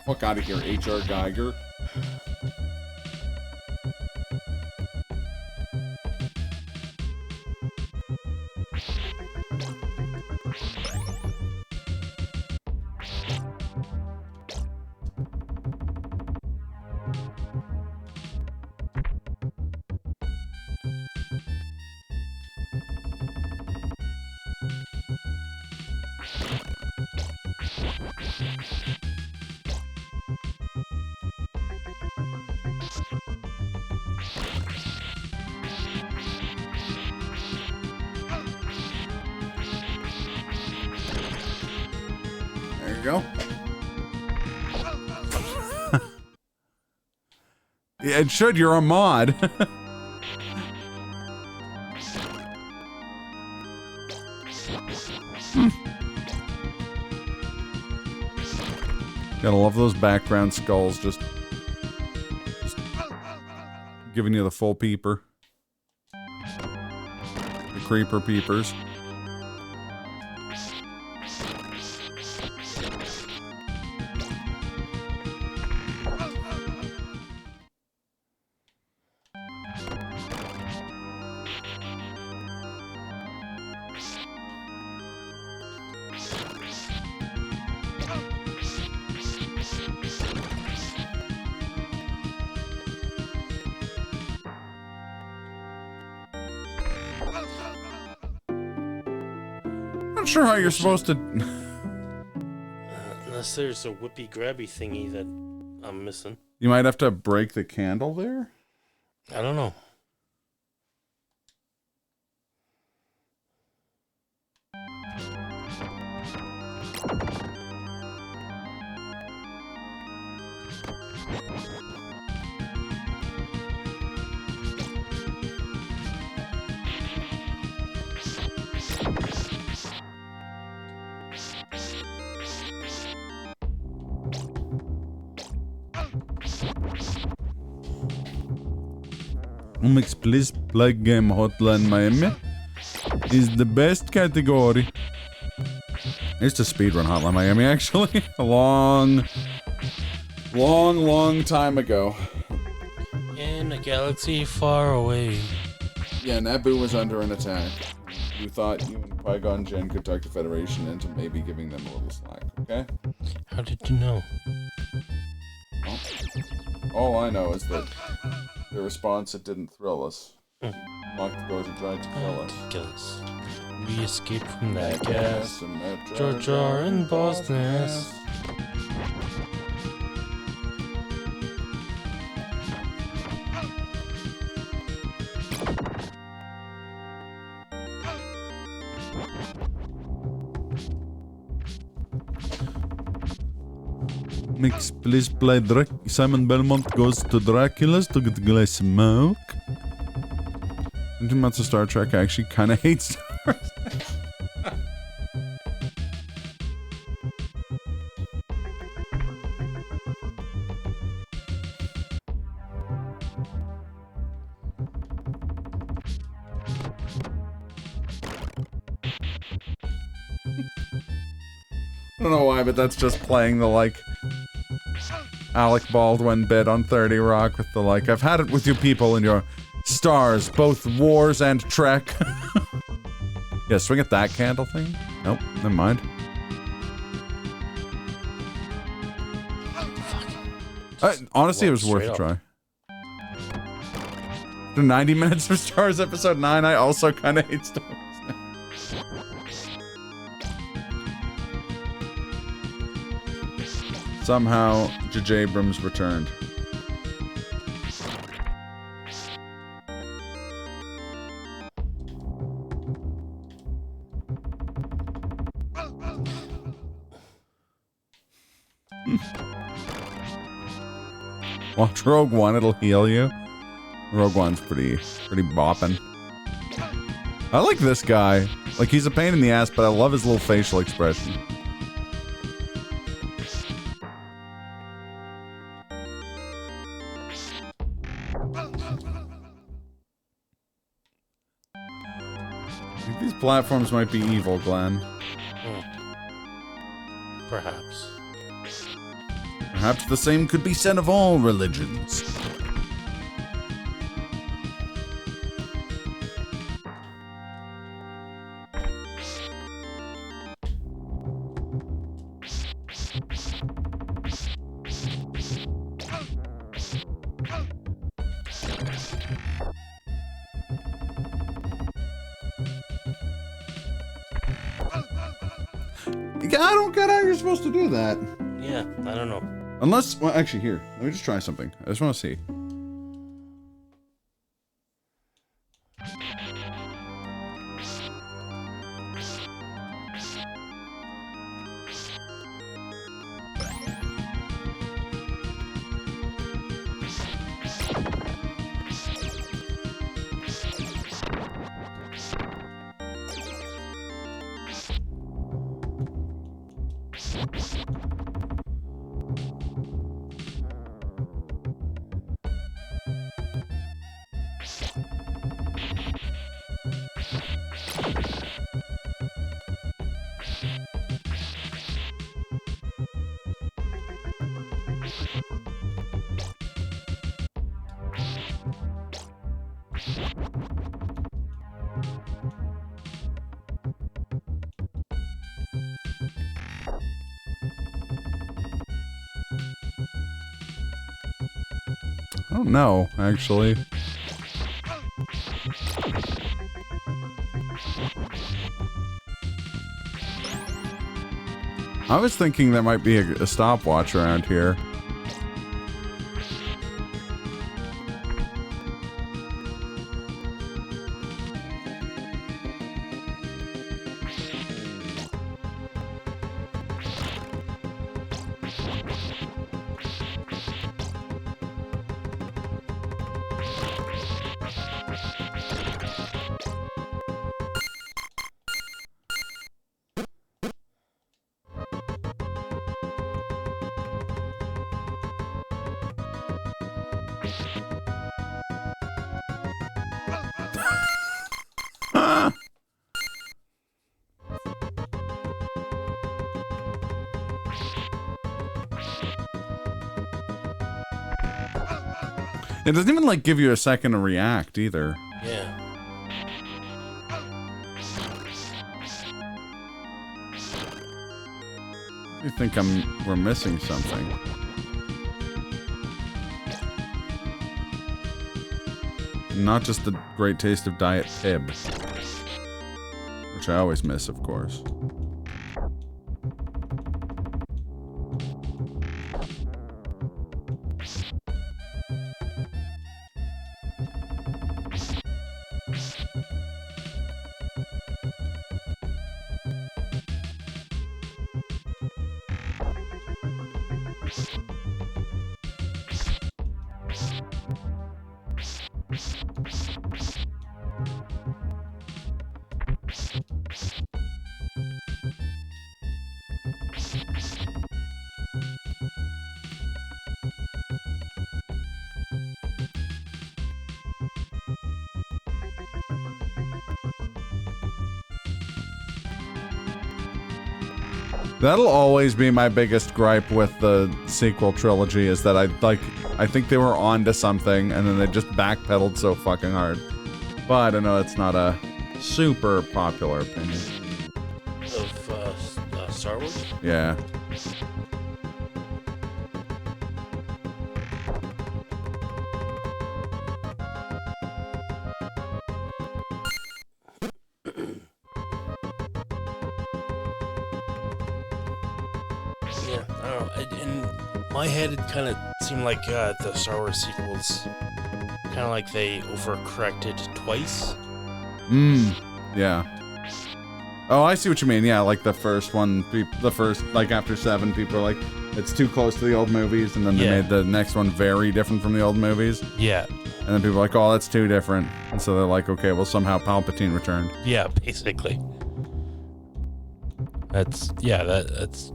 Speaker 1: Fuck out of here, H.R. Geiger. you go. Yeah, it should. You're a mod. Gotta love those background skulls, just giving you the full peeper. The creeper peepers. Not sure how you're supposed to.
Speaker 2: Unless there's a whippy grabby thingy that I'm missing.
Speaker 1: You might have to break the candle there?
Speaker 2: I don't know.
Speaker 1: Mix please play game Hotline Miami is the best category. I used to speedrun Hotline Miami actually a long time ago.
Speaker 2: In a galaxy far away.
Speaker 1: Yeah, Naboo was under an attack. You thought you and Qui-Gon Jinn could talk the Federation into maybe giving them a little slack, okay?
Speaker 2: How did you know?
Speaker 1: Well, all I know is that the response, it didn't thrill us. Mocked the boys and tried to kill us.
Speaker 2: Ridiculous. We escaped from that gas.
Speaker 1: Gas and met
Speaker 2: Jar Jar and Bosnas.
Speaker 1: Mix, please play Simon Belmont goes to Dracula's to get glass smoke. Months of Star Trek actually kind of hates Star Wars. I don't know why, but that's just playing the, like, Alec Baldwin bit on 30 Rock with the, like, I've had it with you people in your stars, both wars and Trek. Yeah, swing at that candle thing? Nope, never mind. Honestly, it was worth a try. After 90 minutes of Stars Episode 9, I also kind of hate Star Wars now. Somehow, J.J. Abrams returned. Watch Rogue One, it'll heal you. Rogue One's pretty boppin'. I like this guy. Like, he's a pain in the ass, but I love his little facial expression. I think these platforms might be evil, Glenn.
Speaker 2: Perhaps.
Speaker 1: Perhaps the same could be said of all religions. I don't get how you're supposed to do that.
Speaker 2: Yeah, I don't know.
Speaker 1: Unless, well, actually, here. Let me just try something. I just want to see. I don't know, actually. I was thinking there might be a stopwatch around here. It doesn't even, like, give you a second to react, either.
Speaker 2: Yeah.
Speaker 1: I think we're missing something. Not just the great taste of Diet Pib. Which I always miss, of course. That'll always be my biggest gripe with the sequel trilogy, is that I think they were onto something and then they just backpedaled so fucking hard. But I know it's not a super popular opinion.
Speaker 2: Of Star Wars?
Speaker 1: Yeah.
Speaker 2: Yeah, I don't know. In my head, it kind of seemed like the Star Wars sequels, kind of like they overcorrected twice.
Speaker 1: Yeah. Oh, I see what you mean. Yeah, like the first one, like after 7, people are like, it's too close to the old movies, and then they made the next one very different from the old movies.
Speaker 2: Yeah.
Speaker 1: And then people are like, oh, that's too different. And so they're like, okay, well, somehow Palpatine returned.
Speaker 2: Yeah, basically. That's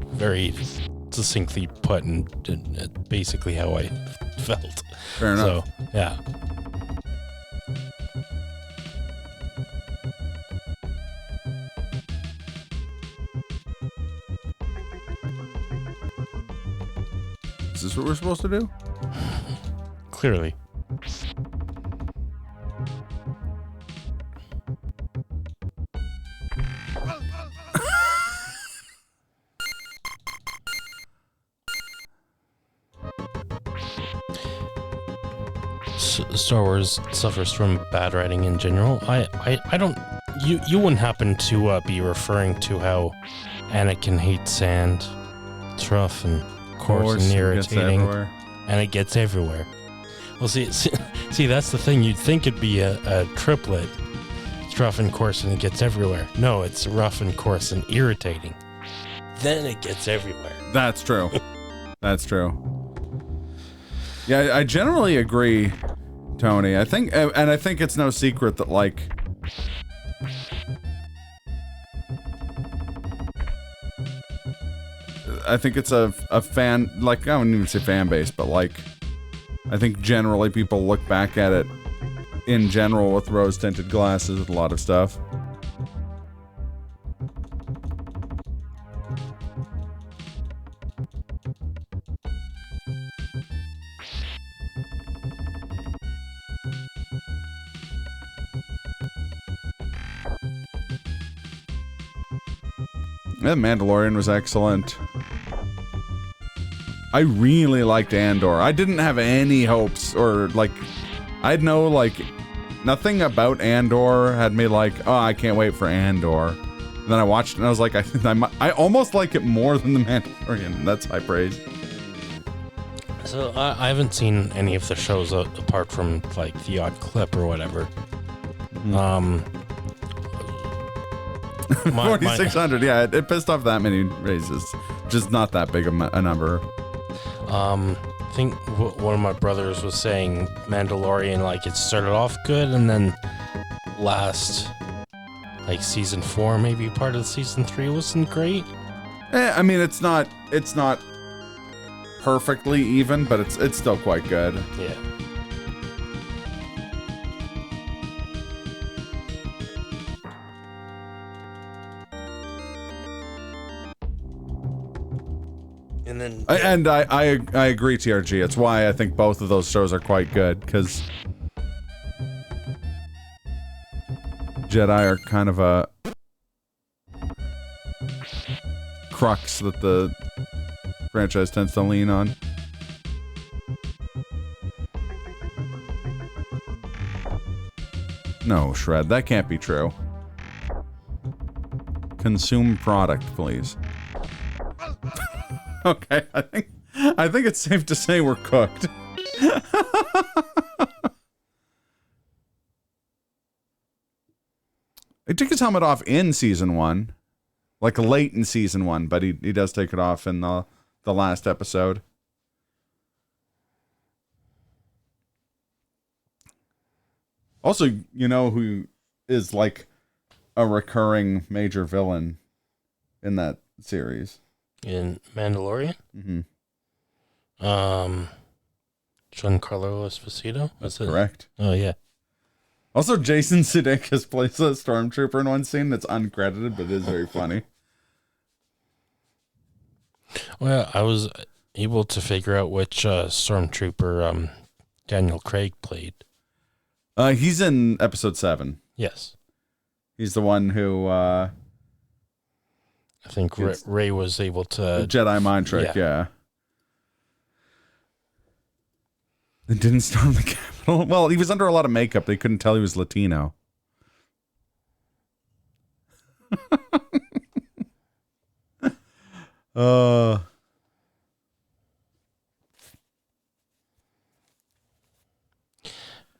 Speaker 2: very succinctly put and basically how I felt.
Speaker 1: Fair enough.
Speaker 2: So, yeah.
Speaker 1: Is this what we're supposed to do?
Speaker 2: Clearly. Star Wars suffers from bad writing in general. I don't. You wouldn't happen to be referring to how Anakin hates sand. It's rough and coarse and irritating, and it gets everywhere. Well, see, that's the thing. You'd think it'd be a triplet. It's rough and coarse, and it gets everywhere. No, it's rough and coarse and irritating. Then it gets everywhere.
Speaker 1: That's true. That's true. Yeah, I generally agree, Tony. I think it's no secret that, like, I think it's a fan, like, I wouldn't even say fan base, but, like, I think generally people look back at it in general with rose-tinted glasses with a lot of stuff. Yeah, Mandalorian was excellent. I really liked Andor. I didn't have any hopes or like, I had no like, nothing about Andor had me like, oh, I can't wait for Andor. And then I watched it and I was like, I almost like it more than the Mandalorian. That's high praise.
Speaker 2: So I haven't seen any of the shows apart from like the odd clip or whatever.
Speaker 1: 4,600, yeah, it pissed off that many raises. Just not that big of a number.
Speaker 2: I think one of my brothers was saying Mandalorian, like it started off good and then last, like season 4, maybe part of season 3 wasn't great.
Speaker 1: I mean, it's not perfectly even, but it's still quite good.
Speaker 2: Yeah. And then
Speaker 1: I agree, TRG. It's why I think both of those shows are quite good, because Jedi are kind of a crux that the franchise tends to lean on. No, Shred, that can't be true. Consume product, please. Okay, I think it's safe to say we're cooked. He took his helmet off in season 1. Like late in season 1, but he does take it off in the last episode. Also, you know who is like a recurring major villain in that series?
Speaker 2: in Mandalorian?
Speaker 1: Mm-hmm.
Speaker 2: Giancarlo Esposito?
Speaker 1: That's correct.
Speaker 2: Oh, yeah.
Speaker 1: Also, Jason Sudeikis plays a stormtrooper in one scene that's uncredited, but it is very funny.
Speaker 2: Well, I was able to figure out which stormtrooper Daniel Craig played.
Speaker 1: He's in episode 7.
Speaker 2: Yes.
Speaker 1: He's the one who... I
Speaker 2: think Ray was able to...
Speaker 1: Jedi mind trick, yeah. They didn't storm the Capitol. Well, he was under a lot of makeup. They couldn't tell he was Latino.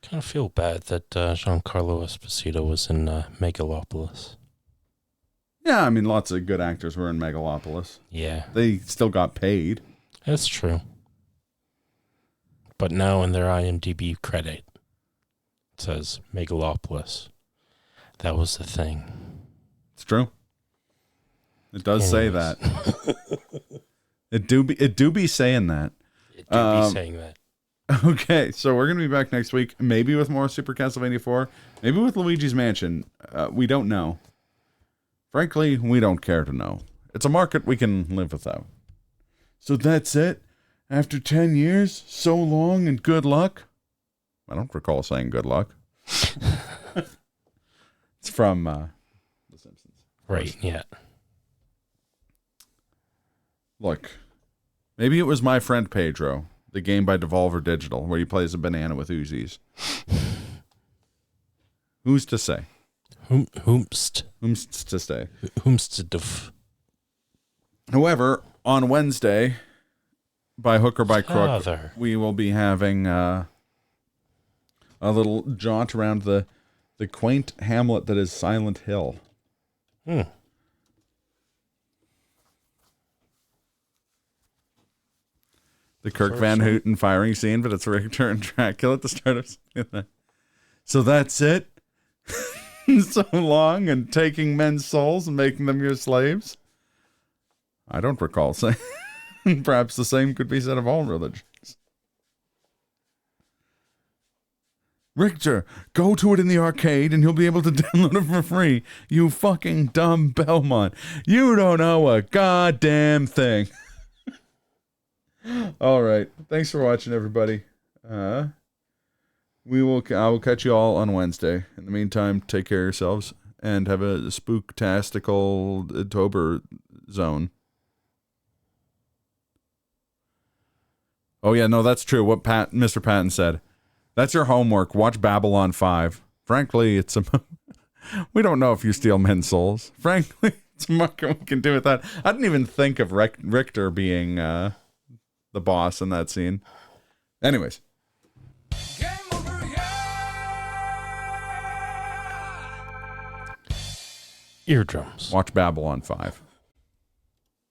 Speaker 1: Kind
Speaker 2: of feel bad that Giancarlo Esposito was in Megalopolis.
Speaker 1: Yeah, I mean, lots of good actors were in Megalopolis.
Speaker 2: Yeah.
Speaker 1: They still got paid.
Speaker 2: That's true. But now in their IMDb credit, it says Megalopolis. That was the thing.
Speaker 1: It's true. It does say that. It do be saying that.
Speaker 2: It do be saying that.
Speaker 1: Okay, so we're going to be back next week, maybe with more Super Castlevania 4, maybe with Luigi's Mansion. We don't know. Frankly, we don't care to know. It's a market we can live without. So that's it? After 10 years? So long and good luck? I don't recall saying good luck. It's from The Simpsons.
Speaker 2: Right, yeah.
Speaker 1: Look, maybe it was My Friend Pedro, the game by Devolver Digital, where he plays a banana with Uzis. Who's to say?
Speaker 2: Whomst
Speaker 1: To say.
Speaker 2: Whomst.
Speaker 1: However, on Wednesday, by hook or by crook,
Speaker 2: Father.
Speaker 1: we will be having a little jaunt around the quaint hamlet that is Silent Hill.
Speaker 2: Hmm.
Speaker 1: The Kirk Van Houten firing scene, but it's Richter and Dracula at the start of So that's it? So long and taking men's souls and making them your slaves? I don't recall saying. Perhaps the same could be said of all religions. Richter, go to it in the arcade and you'll be able to download it for free. You fucking dumb Belmont. You don't know a goddamn thing. All right. Thanks for watching, everybody. I will catch you all on Wednesday. In the meantime, take care of yourselves and have a spooktastical October zone. Oh yeah, no, that's true. What Mr. Patton said. That's your homework. Watch Babylon 5. Frankly, it's a... we don't know if you steal men's souls. Frankly, it's a market we can do with that. I didn't even think of Richter being the boss in that scene. Anyways.
Speaker 2: Eardrums.
Speaker 1: Watch Babylon 5.